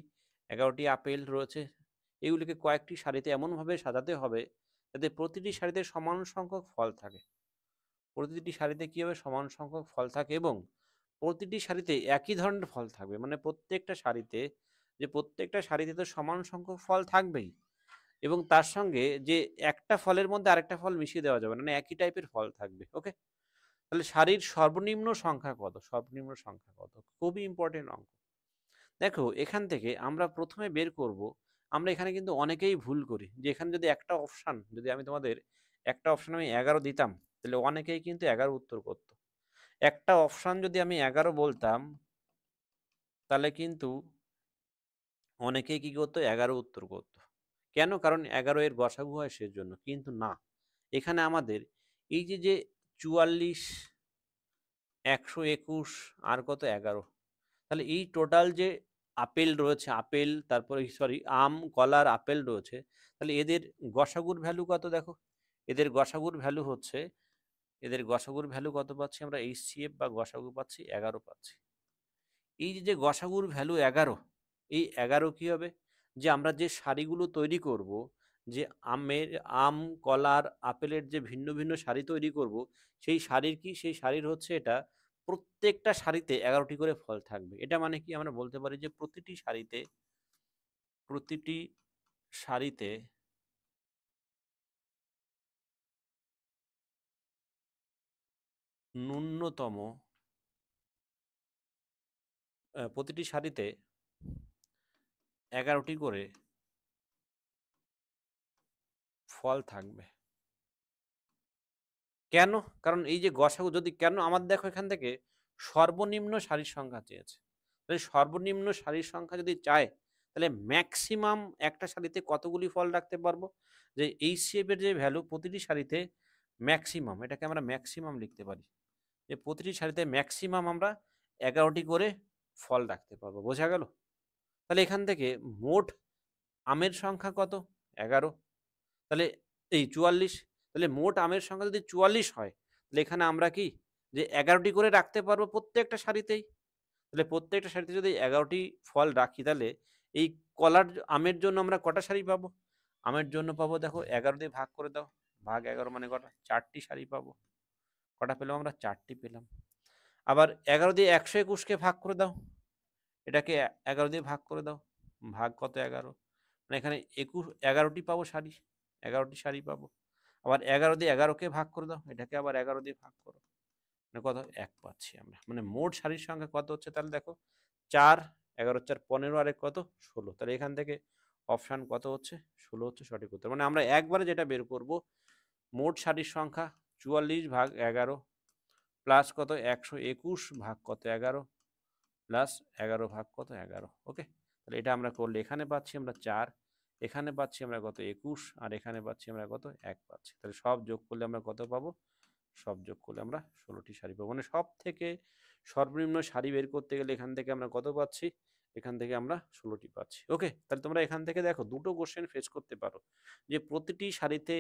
11টি আপেল রয়েছে, এগুলিকে কয়েকটি সারিতে এমনভাবে সাজাতে হবে যাতে প্রতিটি সারিতে সমান সংখ্যক ফল থাকে। প্রতিটি সারিতে কী হবে, সমান সংখ্যক ফল থাকে এবং প্রতিটি সারিতে একই ধরনের ফল থাকবে, মানে প্রত্যেকটা সারিতে তো সমান সংখ্যক ফল থাকবেই, এবং তার সঙ্গে যে একটা ফলের মধ্যে আরেকটা ফল মিশিয়ে দেওয়া যাবে না, মানে একই টাইপের ফল থাকবে। ওকে? তাহলে সারির সর্বনিম্ন সংখ্যা কত? সর্বনিম্ন সংখ্যা কত? খুবই ইম্পর্টেন্ট অঙ্ক। দেখো এখান থেকে আমরা ১ম এ বের করব, আমরা এখানে কিন্তু অনেকেই ভুল করি। যে এখানে যদি একটা অপশান, যদি আমি তোমাদের একটা অপশান আমি ১১ দিতাম, তাহলে অনেকেই কিন্তু ১১ উত্তর করত। একটা অপশান যদি আমি ১১ বলতাম, তাহলে কিন্তু অনেকেই কি করত? ১১ উত্তর করত। কেন? কারণ ১১ এর গসাগু হয় সেজন্য। কিন্তু না, এখানে আমাদের এই যে ৪৪, ১২১ আর কত ১১, তাহলে এই টোটাল যে আপেল রয়েছে, আপেল তারপরে সরি আম, কলা আর আপেল রয়েছে, তাহলে এদের গসাগুর ভ্যালু কত দেখো? এদের গসাগুর ভ্যালু হচ্ছে, এদের গসাগুর ভ্যালু কত পাচ্ছি আমরা? এইচসিএফ বা গসাগু পাচ্ছি ১১ পাচ্ছি। এই যে গসাগুর ভ্যালু ১১, এই ১১ কি হবে? যে আমরা যে সারিগুলো তৈরি করব, যে আমের, আম, কলার, আপেলের যে ভিন্ন ভিন্ন সারি তৈরি করব, সেই সারির কি? সেই সারির হচ্ছে এটা, প্রত্যেকটা সারিতে ১১টি করে ফল থাকবে। এটা মানে কি? আমরা বলতে পারি যে প্রতিটি সারিতে ন্যূনতম প্রতিটি সারিতে ১১টি করে ফল থাকবে। কেন? কারণ এই যে গসাগু যদি, কেন আমার দেখো এখান থেকে সর্বনিম্ন সারির সংখ্যা চেয়েছে। তাহলে সর্বনিম্ন সারির সংখ্যা যদি চায়, তাহলে ম্যাক্সিমাম একটা সারিতে কতগুলি ফল রাখতে পারবো? যে এইচসিএফ এর যে ভ্যালু প্রতিটি সারিতে ম্যাক্সিমাম, এটাকে আমরা ম্যাক্সিমাম লিখতে পারি। যে প্রতিটি সারিতে ম্যাক্সিমাম আমরা ১১টি করে ফল রাখতে পারবো। বোঝা গেল? তাহলে এখান থেকে মোট আমের সংখ্যা কত? ১১। তাহলে এই ৪৪, তাহলে মোট আমের সংখ্যা যদি ৪৪ হয়, তাহলে এখানে আমরা কি যে ১১টি করে রাখতে পারবো প্রত্যেকটা সারিতেই। তাহলে প্রত্যেকটা সারিতে যদি ১১টি ফল রাখি, তাহলে এই কলার আমের জন্য আমরা কটা সারি পাবো? আমের জন্য পাবো দেখো ১১ দিয়ে ভাগ করে দাও, ভাগ ১১ মানে কটা? ৪টি সারি পাবো। কটা পেলাম আমরা? ৪টি পেলাম। আবার ১১ দিয়ে ১২১ কে ভাগ করে দাও, এটাকে ১১ দিয়ে ভাগ করে দাও, ভাগ কত? ১১। মানে এখানে ১১টি পাবো সারি, ১১টি সারি পাবো। আবার ১১ দিয়ে ১১ কে ভাগ করে দাও, এটাকে আবার ১১ দিয়ে ভাগ করো। মানে কত? ১ পাচ্ছি আমরা। মানে মোট সারির সংখ্যা কত হচ্ছে তাহলে দেখো? ৪, ১১ ৪ ১৫ আর ১ কত? ১৬। তাহলে এখান থেকে অপশান কত হচ্ছে? ১৬ হচ্ছে সঠিক উত্তর। মানে আমরা একবারে যেটা বের করব, মোট সারির সংখ্যা ৪৪ ভাগ ১১ প্লাস কত? ১২১ ভাগ কত? ১১ প্লাস ১১ ভাগ কত? ১১। ওকে? তাহলে এটা আমরা করলে এখানে পাচ্ছি আমরা ৪, এখানে পাচ্ছি আমরা কত? ২১, আর এখানে পাচ্ছি আমরা কত? ১ পাচ্ছি। তাহলে সব যোগ করলে আমরা কত পাবো? সব যোগ করলে আমরা ১৬টি সারি পাবো। মানে সব থেকে সর্বনিম্ন সারি বের করতে গেলে এখান থেকে আমরা কত পাচ্ছি? এখান থেকে আমরা ১৬টি পাচ্ছি। ওকে? তাহলে তোমরা এখান থেকে দেখো ২ টো কোয়েশ্চেন ফেস করতে পারো। যে প্রতিটি সারিতে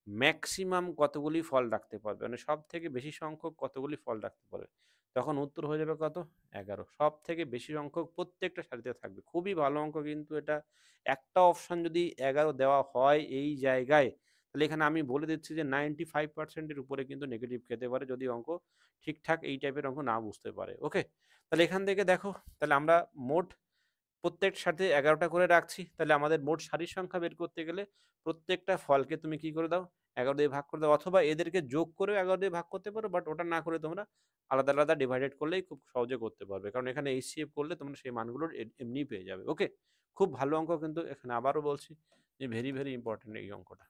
ম্যাক্সিমাম কতগুলি ফল রাখতে পারবে? মানে সবথেকে বেশি সংখ্যক কতগুলি ফল রাখতে পারবে? তখন উত্তর হয়ে যাবে কত? ১১। সবথেকে বেশি সংখ্যক প্রত্যেকটা সারিতে থাকবে। খুবই ভালো অঙ্ক কিন্তু এটা। একটা অপশন যদি ১১ দেওয়া হয় এই জায়গায়, তাহলে এখানে আমি বলে দিচ্ছি যে 95% এর উপরে কিন্তু নেগেটিভ খেতে পারে, যদি অঙ্ক ঠিকঠাক এই টাইপের অঙ্ক না বুঝতে পারে। ওকে? তাহলে এখান থেকে দেখো, তাহলে আমরা মোট প্রত্যেকটার সাথে ১১টা করে রাখছি। তাহলে আমাদের মোট সারির সংখ্যা বের করতে গেলে প্রত্যেকটা ফলকে তুমি কি করে দাও? ১১ দিয়ে ভাগ করে দাও, অথবা এদেরকে যোগ করেও ১১ দিয়ে ভাগ করতে পারো। বাট ওটা না করে তোমরা আলাদা, আলাদা ডিভাইডেড করলেই খুব সহজে করতে পারবে। কারণ এখানে এইচসিএফ করলে তোমরা সেই মানগুলো এমনিই পেয়ে যাবে। ওকে? খুব ভালো অঙ্ক কিন্তু এখানে আবারও বলছি যে ভেরি, ভেরি ইম্পোর্টেন্ট এই অঙ্কটা।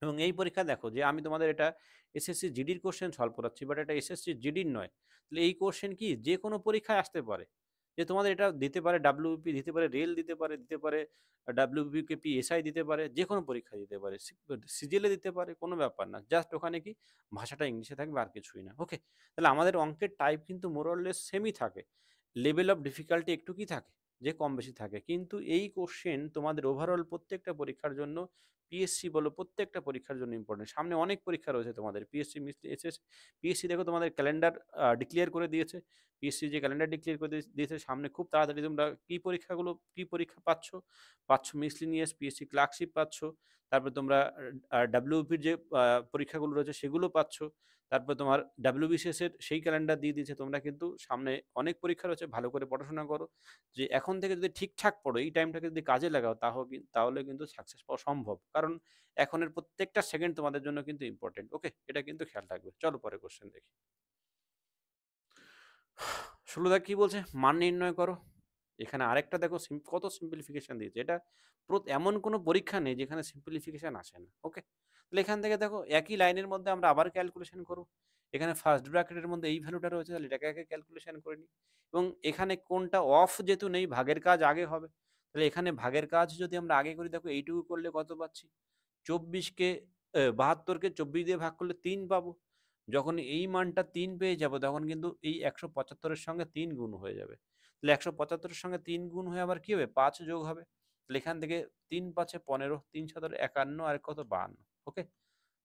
এবং এই পরীক্ষা দেখো যে আমি তোমাদের এটা এসএসসি জিডির কোশ্চেন সলভ করাচ্ছি, বাট এটা এসএসসি জিডির নয়। তাহলে এই কোশ্চেন কি যে কোনো পরীক্ষায় আসতে পারে। যে তোমাদের এটা দিতে পারে, ডাব্লিউবিপি দিতে পারে, রেল দিতে পারে ডাব্লিউবিপিকে এসআই দিতে পারে, যে কোনো পরীক্ষা দিতে পারে, সিজিএলে দিতে পারে, কোনো ব্যাপার না। জাস্ট ওখানে কি ভাষাটা ইংলিশে থাকবে, আর কিছুই না। ওকে? তাহলে আমাদের অঙ্কের টাইপ কিন্তু মোরলেস সেমই থাকে, লেভেল অফ ডিফিকাল্টি একটু কি থাকে, যে কম বেশি থাকে। কিন্তু এই কোশ্চেন তোমাদের ওভারঅল প্রত্যেকটা পরীক্ষার জন্য, পিএসসি বলো প্রত্যেকটা পরীক্ষার জন্য ইম্পর্টেন্ট। সামনে অনেক পরীক্ষা রয়েছে তোমাদের, পিএসসি এসএস, পিএসসি দেখো তোমাদের ক্যালেন্ডার ডিক্লেয়ার করে দিয়েছে। পিএসসি যে ক্যালেন্ডার ডিক্লেয়ার করে দিয়েছে, সামনে খুব তাড়াতাড়ি তোমরা কি পরীক্ষা পাচ্ছ? মিসলিনিয়াস পিএসসি ক্লার্কশিপ পাচ্ছ, তারপরে তোমরা ডাব্লিউপির যে পরীক্ষাগুলো রয়েছে সেগুলো পাচ্ছ। তারপরে তোমার ডাব্লিউবিসিএস এর সেই ক্যালেন্ডার দিয়ে দিয়েছে। তোমরা কিন্তু সামনে অনেক পরীক্ষা রয়েছে, ভালো করে পড়াশোনা করো। যে এখন থেকে যদি ঠিকঠাক পড়ো, এই টাইমটাকে যদি কাজে লাগাও, তাহলে কিন্তু সাকসেস পাওয়া সম্ভব। কারণ এখনের প্রত্যেকটা সেকেন্ড তোমাদের জন্য কিন্তু ইম্পর্টেন্ট। ওকে, এটা কিন্তু খেয়াল রাখবে। চলো পরে কোশ্চেন দেখি। ১৬ দাগ কি বলছে? মান নির্ণয় করো। এখানে আরেকটা দেখো কত সিম্পলিফিকেশন দিয়েছে। এটা এমন কোনো পরীক্ষা নেই যেখানে সিম্পলিফিকেশন আসে না। ওকে, তাহলে এখান থেকে দেখো একই লাইনের মধ্যে আমরা আবার ক্যালকুলেশন করব। এখানে ফার্স্ট ব্র্যাকেটের মধ্যে এই ভ্যালুটা রয়েছে, তাহলে এটাকে আগে ক্যালকুলেশন করে নিই। এবং এখানে কোনটা অফ যেহেতু নেই, ভাগের কাজ আগে হবে। তাহলে এখানে ভাগের কাজ যদি আমরা আগে করি, দেখো এইটুকু করলে কত পাচ্ছি? ২৪কে ৭২কে ২৪ দিয়ে ভাগ করলে ৩ পাবো। যখন এই মানটা ৩ পেয়ে যাব, তখন কিন্তু এই ১৭৫ এর সঙ্গে ৩ গুণ হয়ে যাবে। তাহলে ১৭৫ এর সঙ্গে ৩ গুণ হয়ে আবার কি হবে? ৫ যোগ হবে। তাহলে এখান থেকে ৩ ৫ এ ১৫, ৩ ৭ ৫১ আর কত ৫২। ওকে,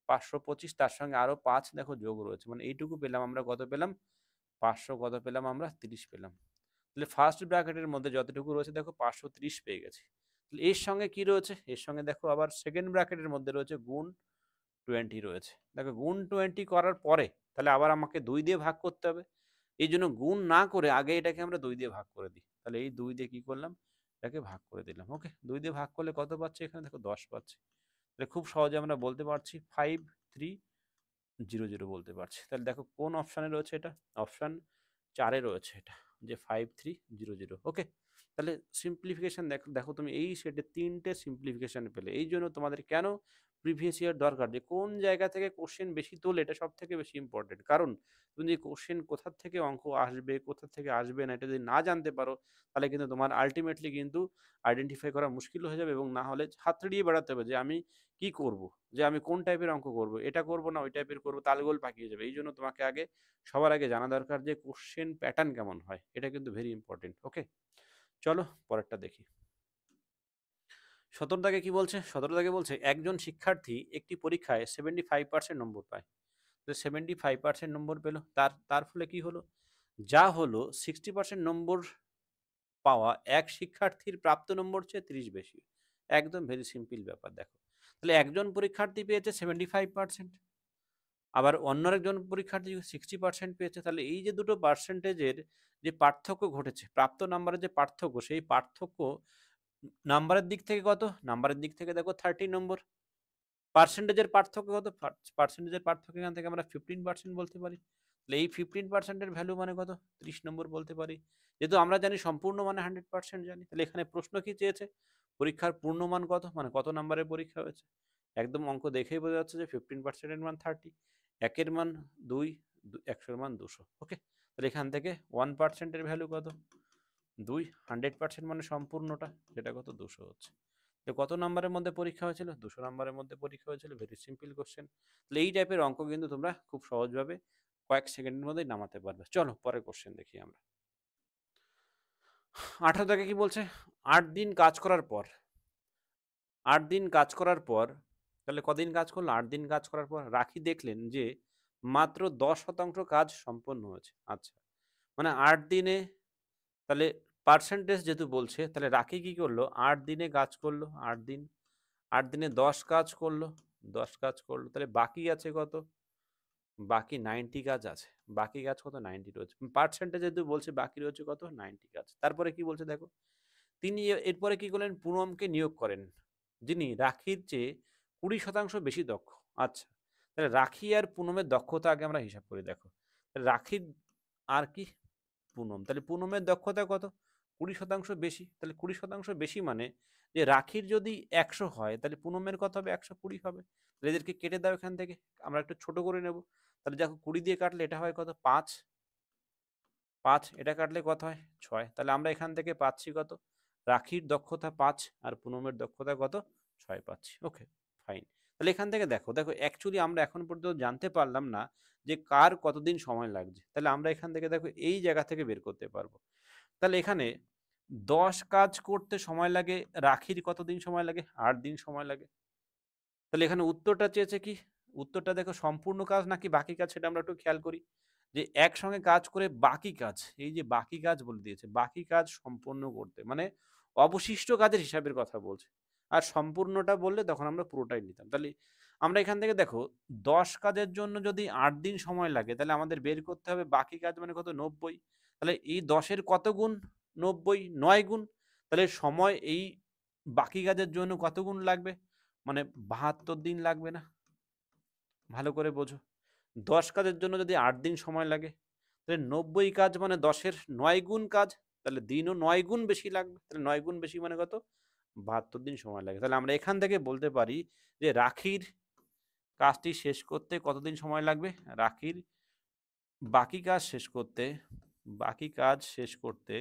৫২৫, তার সঙ্গে আরো ৫ দেখো যোগ রয়েছে। মানে এইটুকু পেলাম আমরা, কত পেলাম? ৫০০ কত পেলাম আমরা? ৩০ পেলাম। তাহলে ফার্স্ট ব্র্যাকেটের মধ্যে যতটুকু রয়েছে দেখো ৫৩০ পেয়ে গেছি। তাহলে এর সঙ্গে কি রয়েছে? এর সঙ্গে দেখো আবার সেকেন্ড ব্র্যাকেটের মধ্যে রয়েছে গুণ 20 রয়েছে। দেখো গুণ 20 করার পরে তাহলে আবার আমাকে ২ দিয়ে ভাগ করতে হবে। এইজন্য গুণ না করে আগে এটাকে আমরা ২ দিয়ে ভাগ করে দিই। তাহলে এই ২ দিয়ে কি করলাম? এটাকে ভাগ করে দিলাম। ওকে, ২ দিয়ে ভাগ করলে কত পাচ্ছি? এখানে দেখো ১০ পাচ্ছি। তাহলে খুব সহজে আমরা বলতে পারছি 5300 বলতে পারছি। তাহলে দেখো কোন অপশানে রয়েছে এটা? অপশান ৪ এ রয়েছে এটা, যে 5300। ওকে, তাহলে সিম্পলিফিকেশন দেখো, দেখো তুমি এই সেটে ৩ টে সিম্পলিফিকেশন পেলে। এইজন্য তোমাদের কেন প্রিভিয়াস ইয়ার দরকার, যে কোন জায়গা থেকে কোশ্চেন বেশি তোলে, এটা সবথেকে বেশি ইম্পর্টেন্ট। কারণ তুমি যদি কোশ্চেন কোথা থেকে অঙ্ক আসবে, কোথা থেকে আসবে না, এটা যদি না জানতে পারো, তাহলে কিন্তু তোমার আল্টিমেটলি কিন্তু আইডেন্টিফাই করা মুশকিল হয়ে যাবে। এবং না হলে হাত ছাড়িয়ে বেড়াতে হবে যে আমি কি করব? যে আমি কোন টাইপের অঙ্ক করব? এটা করব না ওই টাইপের করব, তালগোল পাকিয়ে যাবে। এইজন্য তোমাকে সবার আগে জানা দরকার যে কোশ্চেন প্যাটার্ন কেমন হয়। এটা কিন্তু ভেরি ইম্পর্টেন্ট। ওকে, চলো পরেরটা দেখি। ১৭ দাগে কি বলছে? ১৭ দাগে বলছে একজন শিক্ষার্থী একটি পরীক্ষায় 75% নম্বর পায়। তো 75% নম্বর পেল। তার ফলে কি হলো? যা হলো 60% নম্বর পাওয়া এক শিক্ষার্থীর প্রাপ্ত নম্বর চেয়ে ৩০ বেশি। একদম ভেরি সিম্পল ব্যাপার দেখো। তাহলে একজন পরীক্ষার্থী পেয়েছে 75%, আবার অন্য একজন পরীক্ষার্থী 60% পেয়েছে। তাহলে এই যে দুটো পার্সেন্টেজের যে পার্থক্য ঘটেছে, প্রাপ্ত নাম্বারের যে পার্থক্য, সেই পার্থক্য নাম্বারের দিক থেকে কত? নাম্বারের দিক থেকে দেখো 30 নম্বর। পার্সেন্টেজের পার্থক্য কত? পার্সেন্টেজের পার্থক্য এখান থেকে আমরা 15% বলতে পারি। তাহলে এই 15% এর ভ্যালু মানে কত? 30 নম্বর বলতে পারি। যেহেতু আমরা জানি সম্পূর্ণ মানে 100% জানি। তাহলে এখানে প্রশ্ন কি চেয়েছে? পরীক্ষার পূর্ণমান কত? মানে কত নাম্বারের পরীক্ষা হয়েছে? একদম অঙ্ক দেখেই বোঝা যাচ্ছে যে 15% এর মান 30, ১ এর মান ২, ১০০ এর মান ২০০। ওকে? তাহলে এখান থেকে 1% এর ভ্যালু কত? ২, 100% মানে সম্পূর্ণটা, সেটা কত? ২০০ হচ্ছে। তো কত নাম্বারের মধ্যে পরীক্ষা হয়েছিল? ২০০ নাম্বারের মধ্যে পরীক্ষা হয়েছিল। Very simple question. তাহলে এই টাইপের অঙ্ক কিন্তু তোমরা খুব সহজভাবে কয়েক সেকেন্ডের মধ্যেই নামাতে পারবে। চলো পরের কোশ্চেন দেখি আমরা। ১৮ দাগে কি বলছে? ৮ দিন কাজ করার পর ৮ দিন কাজ করার পর, তাহলে কদিন কাজ করলো? ৮ দিন কাজ করার পর রাখি দেখলেন যে মাত্র ১০% কাজ সম্পন্ন হয়েছে। আচ্ছা, মানে ৮ দিনে, তাহলে পার্সেন্টেজ যেহেতু বলছে, তাহলে রাখি কি করলো? ৮ দিনে কাজ করলো। ৮ দিন, ৮ দিনে ১০ কাজ করলো। ১০ কাজ করলো। তাহলে বাকি আছে কত? বাকি ৯০ কাজ আছে। বাকি কাজ কত? ৯০ রয়েছে। পার্সেন্টেজ যেহেতু বলছে, বাকি রয়েছে কত? ৯০ কাজ। তারপরে কি বলছে দেখো। তিনি এরপরে কি করলেন? পুনমকে নিয়োগ করেন, যিনি রাখির চেয়ে ২০% বেশি দক্ষ। আচ্ছা, তাহলে রাখি আর পুনমের দক্ষতা আগে আমরা হিসাব করি দেখো। রাখির আর কি? পুনম। তাহলে পুনমের দক্ষতা কত? ২০% বেশি। তাহলে ২০% বেশি মানে যে রাখির যদি ১০০ হয়, তাহলে পুনমের কত হবে? ১২০ হবে। তাহলে এদেরকে কেটে দাও এখান থেকে। আমরা একটু ছোট করে নেব। তাহলে দেখো ২০ দিয়ে কাটলে এটা হয় কত? ৫। ৫ এটা কাটলে কত হয়? ৬। তাহলে আমরা এখান থেকে পাচ্ছি কত? রাখির দক্ষতা ৫ আর পুনমের দক্ষতা কত? ৬ পাচ্ছি। ওকে, ফাইন। তাহলে এখান থেকে দেখো, দেখো অ্যাকচুয়ালি আমরা এখন পর্যন্ত জানতে পারলাম না যে কার কতদিন সময় লাগছে। তাহলে আমরা এখান থেকে দেখো এই জায়গা থেকে বের করতে পারবো। তাহলে এখানে ১০ কাজ করতে সময় লাগে, রাখির কতদিন সময় লাগে? ৮ দিন সময় লাগে। তাহলে এখানে উত্তরটা চেয়েছে কি? উত্তরটা দেখো সম্পূর্ণ কাজ নাকি বাকি কাজ, সেটা আমরা একটু খেয়াল করি। যে একসঙ্গে কাজ করে বাকি কাজ, এই যে বাকি কাজ বলে দিয়েছে, বাকি কাজ সম্পন্ন করতে মানে অবশিষ্ট কাজের হিসাবের কথা বলছে। আর সম্পূর্ণটা বললে তখন আমরা পুরোটাই নিতাম। তাহলে আমরা এখান থেকে দেখো 10 কাজের জন্য যদি 8 দিন সময় লাগে তাহলে আমাদের বের করতে হবে বাকি কাজ মানে কত 90। তাহলে এই 10 এর কত গুণ 90? 9 গুণ। তাহলে সময় এই বাকি কাজের জন্য কত গুণ লাগবে? মানে 72 দিন লাগবে না? ভালো করে বোঝো। 10 কাজের জন্য যদি 8 দিন সময় লাগে তাহলে 90 কাজ মানে 10 এর 9 গুণ কাজ। তাহলে দিনও 9 গুণ বেশি লাগবে। তাহলে 9 গুণ বেশি মানে কত? 72 দিন সময় লাগে। তাহলে আমরা এখান থেকে বলতে পারি যে রাখির কাজটি শেষ করতে কতদিন সময় লাগবে? রাখির বাকি কাজ শেষ করতে, বাকি কাজ শেষ করতে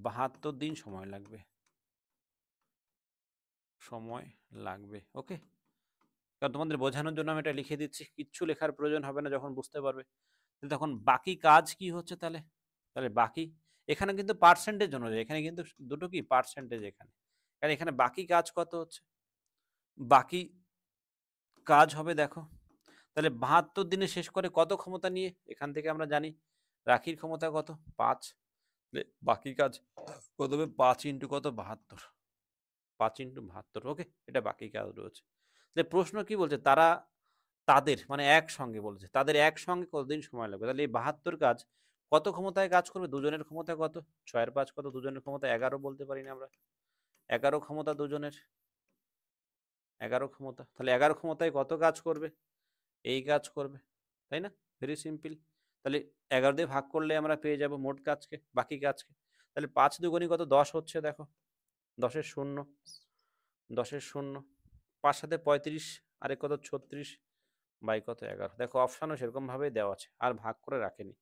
72 দিন সময় লাগবে। সময় লাগবে। ওকে? কারণ তোমাদের বোঝানোর জন্য আমি এটা লিখে দিচ্ছি। কিচ্ছু লেখার প্রয়োজন হবে না যখন বুঝতে পারবে। তখন বাকি কাজ কি হচ্ছে তাহলে? তাহলে বাকি এখানে কিন্তু পার্সেন্টেজ অনুযায়ী, এখানে কিন্তু দুটো কি পার্সেন্টেজ এখানে। কারণ এখানে বাকি কাজ কত হচ্ছে? বাকি কাজ হবে দেখো। তাহলে 72 দিনে শেষ করে কত ক্ষমতা নিয়ে? এখান থেকে আমরা জানি রাখির ক্ষমতা কত? 5। তাহলে বাকি কাজ কত হবে? 5 ইন্টু কত? 72। 5 ইন্টু 72। ওকে? এটা বাকি কাজ রয়েছে। তাহলে প্রশ্ন কি বলছে? তাদের মানে একসঙ্গে বলেছে। তাদের একসঙ্গে কতদিন সময় লাগবে? তাহলে এই 72 কাজ কত ক্ষমতায় কাজ করবে? দুজনের ক্ষমতা কত? 6 এর 5 কত? দুজনের ক্ষমতা 11 বলতে পারি না আমরা? 11 ক্ষমতা দুজনের। 11 ক্ষমতা। তাহলে 11 ক্ষমতায় কত কাজ করবে? এই কাজ করবে। তাই না? Very simple. তাহলে 11 দিয়ে ভাগ করলে আমরা পেয়ে যাব মোট কাজকে, বাকি কাজকে। তাহলে 5 দুগুণী কত? 10 হচ্ছে দেখো। 10 এর 0, 10 এর 0, 5 সাথে 35, আরে কত? 36 বাই কত? 11। দেখো অপশানও সেরকমভাবেই দেওয়া আছে। আর ভাগ করে রাখেনি।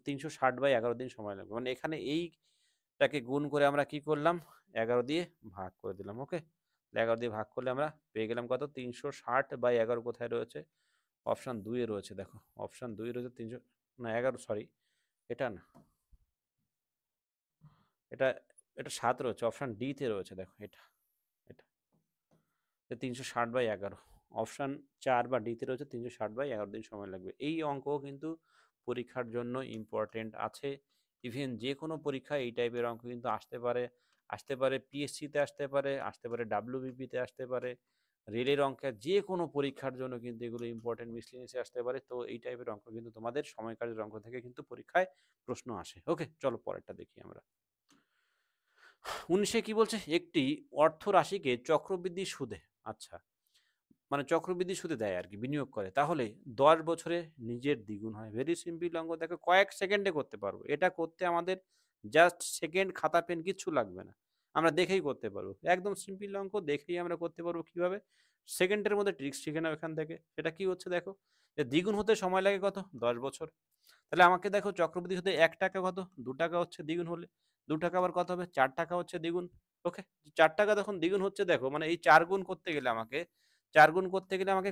360/11 দিন সময় লাগবে। মানে এখানে এইটাকে গুণ করে আমরা কি করলাম? 11 দিয়ে ভাগ করে দিলাম। ওকে? 11 দিয়ে ভাগ করলে আমরা পেয়ে গেলাম কত? 360/11 কোথায় রয়েছে? অপশান 2 এ রয়েছে দেখো। অপশান 2 এ রয়েছে 300, না 11, সরি এটা না। এটা এটা 7 রয়েছে। অপশান ডি তে রয়েছে দেখো এটা। এটা 360/11। অপশান 4 বা ডি তে রয়েছে 360/11 দিন সময় লাগবে। এই অঙ্কও কিন্তু পরীক্ষার জন্য ইম্পর্টেন্ট আছে। ইভেন যে কোনো পরীক্ষায় এই টাইপের অঙ্ক কিন্তু আসতে পারে পিএসসিতে আসতে পারে ডাব্লিউবিপিতে আসতে পারে, রেলের অঙ্কে, যে কোনো পরীক্ষার জন্য কিন্তু এগুলো ইম্পর্টেন্ট, মিসলিনিয়াসে আসতে পারে। তো এই টাইপের অঙ্ক কিন্তু তোমাদের সময় কাজের অঙ্ক থেকে কিন্তু পরীক্ষায় প্রশ্ন আসে। ওকে, চলো পরেরটা দেখি আমরা। 19-এ কি বলছে? একটি অর্থ রাশিকে চক্রবৃদ্ধি সুদে, আচ্ছা, মানে চক্রবৃদ্ধি সুদে দেয় আর কি, বিনিয়োগ করে, তাহলে 10 বছরে নিজের দ্বিগুণ হয়। ভেরি সিম্পল অঙ্ক দেখো, কয়েক সেকেন্ডে করতে পারবো। এটা করতে আমাদের জাস্ট সেকেন্ড, খাতা পেন কিচ্ছু লাগবে না, আমরা দেখেই করতে পারবো। একদম সিম্পল অঙ্ক, দেখেই আমরা করতে পারবো। কিভাবে? সেকেন্ডের মধ্যে ট্রিক্স শিখে নাও এখান থেকে। সেটা কি হচ্ছে দেখো, যে দ্বিগুণ হতে সময় লাগে কত? 10 বছর। তাহলে আমাকে দেখো চক্রবৃদ্ধি সুদে 1 টাকা কত? 2 টাকা হচ্ছে দ্বিগুণ হলে। 2 টাকা আবার কত হবে? 4 টাকা হচ্ছে দ্বিগুণ। ওকে, 4 টাকা যখন দ্বিগুণ হচ্ছে দেখো, মানে এই 4 গুণ করতে গেলে আমাকে, 4 গুণ করতে গেলে আমাকে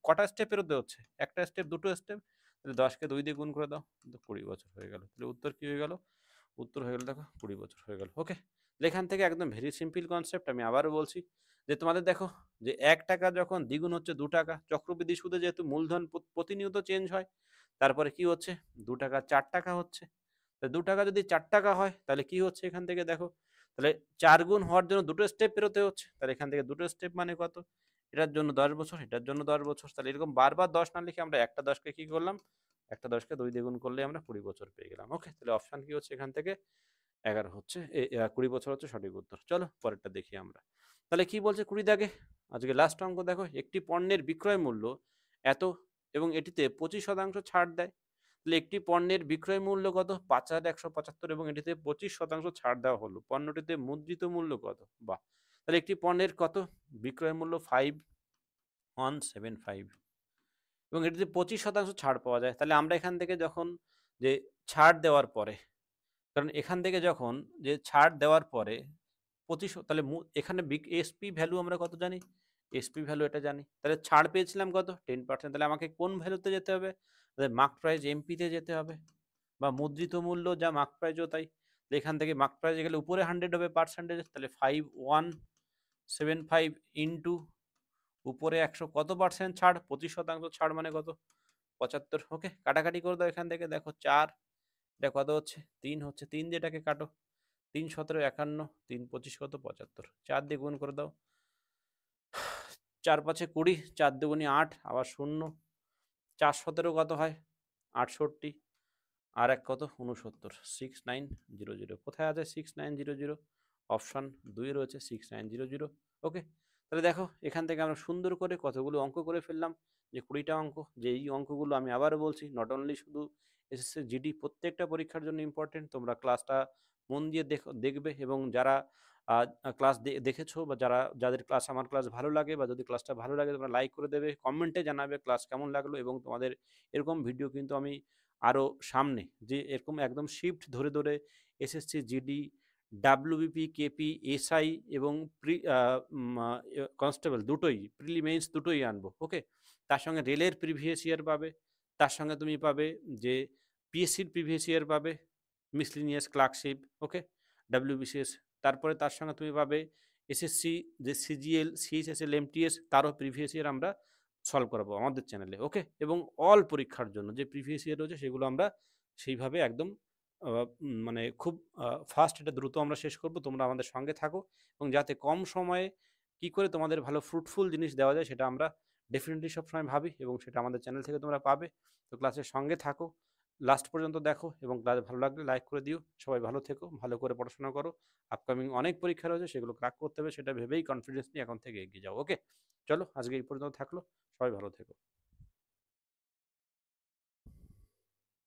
কটা স্টেপ পেরোতে হচ্ছে? একটা স্টেপ, দুটো স্টেপ। তাহলে 10 কে 2 দিয়ে গুণ করে দাও, 20 বছর হয়ে গেল। তাহলে উত্তর কি হয়ে গেল? উত্তর হয়ে গেল দেখো 20 বছর হয়ে গেল। ওকে, এখান থেকে একদম ভেরি সিম্পল কনসেপ্ট। আমি আবারও বলছি যে তোমাদের দেখো, যে 1 টাকা যখন দ্বিগুণ হচ্ছে 2 টাকা, চক্রবৃদ্ধি সুদে যেহেতু মূলধন প্রতিনিয়ত চেঞ্জ হয়, তারপরে কি হচ্ছে? 2 টাকা 4 টাকা হচ্ছে। 2 টাকা যদি 4 টাকা হয় তাহলে কি হচ্ছে এখান থেকে দেখো, তাহলে 4 গুণ হওয়ার জন্য দুটো স্টেপ পেরোতে হচ্ছে। তাহলে এখান থেকে দুটো স্টেপ মানে কত? এটার জন্য 10 বছর, এটার জন্য 10 বছর। তাহলে এরকম বারবার 10 না লিখে আমরা একটা 10 কে কি করলাম? একটা 10 কে 2 দিয়ে গুণ করলে আমরা 20 বছর পেয়ে গেলাম। ওকে, তাহলে অপশন কি হচ্ছে এখান থেকে? 11 হচ্ছে, 20 বছর হচ্ছে সঠিক উত্তর। চলো পরেরটা দেখি আমরা। তাহলে কি বলছে 20 দাগে? আজকে লাস্ট অঙ্ক দেখো, একটি পণ্যের বিক্রয় মূল্য এত এবং এটিতে 25% ছাড় দেয়। তাহলে একটি পণ্যের বিক্রয় মূল্য কত? 5,175 এবং এটিতে 25% ছাড় দেওয়া হলো। পণ্যটিতে মুদ্রিত মূল্য কত? বাহ! তাহলে একটি পণ্যের কত বিক্রয় মূল্য? 5175 এবং এটিতে 25% ছাড় পাওয়া যায়। তাহলে আমরা এখান থেকে যখন, যে ছাড় দেওয়ার পরে, কারণ এখান থেকে যখন যে ছাড় দেওয়ার পরে 25, তাহলে এখানে এসপি ভ্যালু আমরা কত জানি? এসপি ভ্যালু এটা জানি। তাহলে ছাড় পেয়েছিলাম কত? 10%। তাহলে আমাকে কোন ভ্যালুতে যেতে হবে? মার্ক প্রাইস এমপিতে যেতে হবে, বা মুদ্রিত মূল্য যা মার্ক প্রাইসও তাই। এখান থেকে মার্ক প্রাইসে গেলে উপরে 100 হবে পার্সেন্টেজ। তাহলে 5175 ইন্টু উপরে 100, কত পার্সেন্ট ছাড়? 25% ছাড় মানে কত? 75। ওকে, কাটাকাটি করে দাও এখান থেকে। দেখো 4, এটা কত হচ্ছে? 3 হচ্ছে। 3 দিয়ে এটাকে কাটো, তিন সতেরো 51, 3 25 কত 75, 4 দিয়ে গুণ করে দাও। 4 5-এ 20, 4 দুগুণে 8, আবার শূন্য। 4 17 কত হয়? 68, আর এক কত? 69, 6900। কোথায় আছে 6900? অপশন 2 এ রয়েছে 6900। ওকে, তাহলে দেখো এখান থেকে আমরা সুন্দর করে কতগুলো অঙ্ক করে ফেললাম, যে 20টা অঙ্ক। যে এই অঙ্কগুলো আমি আবারও বলছি, নট অনলি শুধু এসএসসি জিডি, প্রত্যেকটা পরীক্ষার জন্য ইম্পর্টেন্ট। তোমরা ক্লাসটা মন দিয়ে দেখবে, এবং যারা ক্লাস দেখেছো, বা যাদের ক্লাস আমার ক্লাস ভালো লাগে, বা যদি ক্লাসটা ভালো লাগে তোমরা লাইক করে দেবে, কমেন্টে জানাবে ক্লাস কেমন লাগলো। এবং তোমাদের এরকম ভিডিও কিন্তু আমি আরও সামনে, যে এরকম একদম শিফট ধরে ধরে SSC GD, WBP, KP, SI এবং প্রি কনস্টেবল দুটোই, প্রিলিমেন্স দুটোই আনবো। ওকে, তার সঙ্গে রেলের প্রিভিয়াস ইয়ার পাবে, তার সঙ্গে তুমি পাবে যে পিএসসির প্রিভিয়াস ইয়ার পাবে, মিসলিনিয়াস ক্লার্কশিপ, ওকে, ডাব্লিউবিসিএস। তারপরে তার সঙ্গে তুমি পাবে এসএসসি, যে সিজিএল, সিএইচএসএল, এমটিএস, তারও প্রিভিয়াস ইয়ার আমরা সলভ করাবো আমাদের চ্যানেলে। ওকে, এবং অল পরীক্ষার জন্য যে প্রিভিয়াস ইয়ার রয়েছে সেগুলো আমরা সেইভাবে একদম মানে খুব ফাস্ট, এটা দ্রুত আমরা শেষ করব। তোমরা আমাদের সঙ্গে থাকো, এবং যাতে কম সময়ে কি করে তোমাদের ভালো ফ্রুটফুল জিনিস দেওয়া যায় সেটা আমরা ডেফিনেটলি সবসময় ভাবি, এবং সেটা আমাদের চ্যানেল থেকে তোমরা পাবে। তো ক্লাসের সঙ্গে থাকো, লাস্ট পর্যন্ত দেখো, এবং ক্লাস ভালো লাগলে লাইক করে দিও। সবাই ভালো থেকো, ভালো করে পড়াশোনা করো। আপকামিং অনেক পরীক্ষা রয়েছে, সেগুলো ক্র্যাক করতে হবে, সেটা ভেবেই কনফিডেন্স নিয়ে এখন থেকে এগিয়ে যাও। ওকে, চলো আজকে এই পর্যন্ত থাকলো। সবাই ভালো থেকো।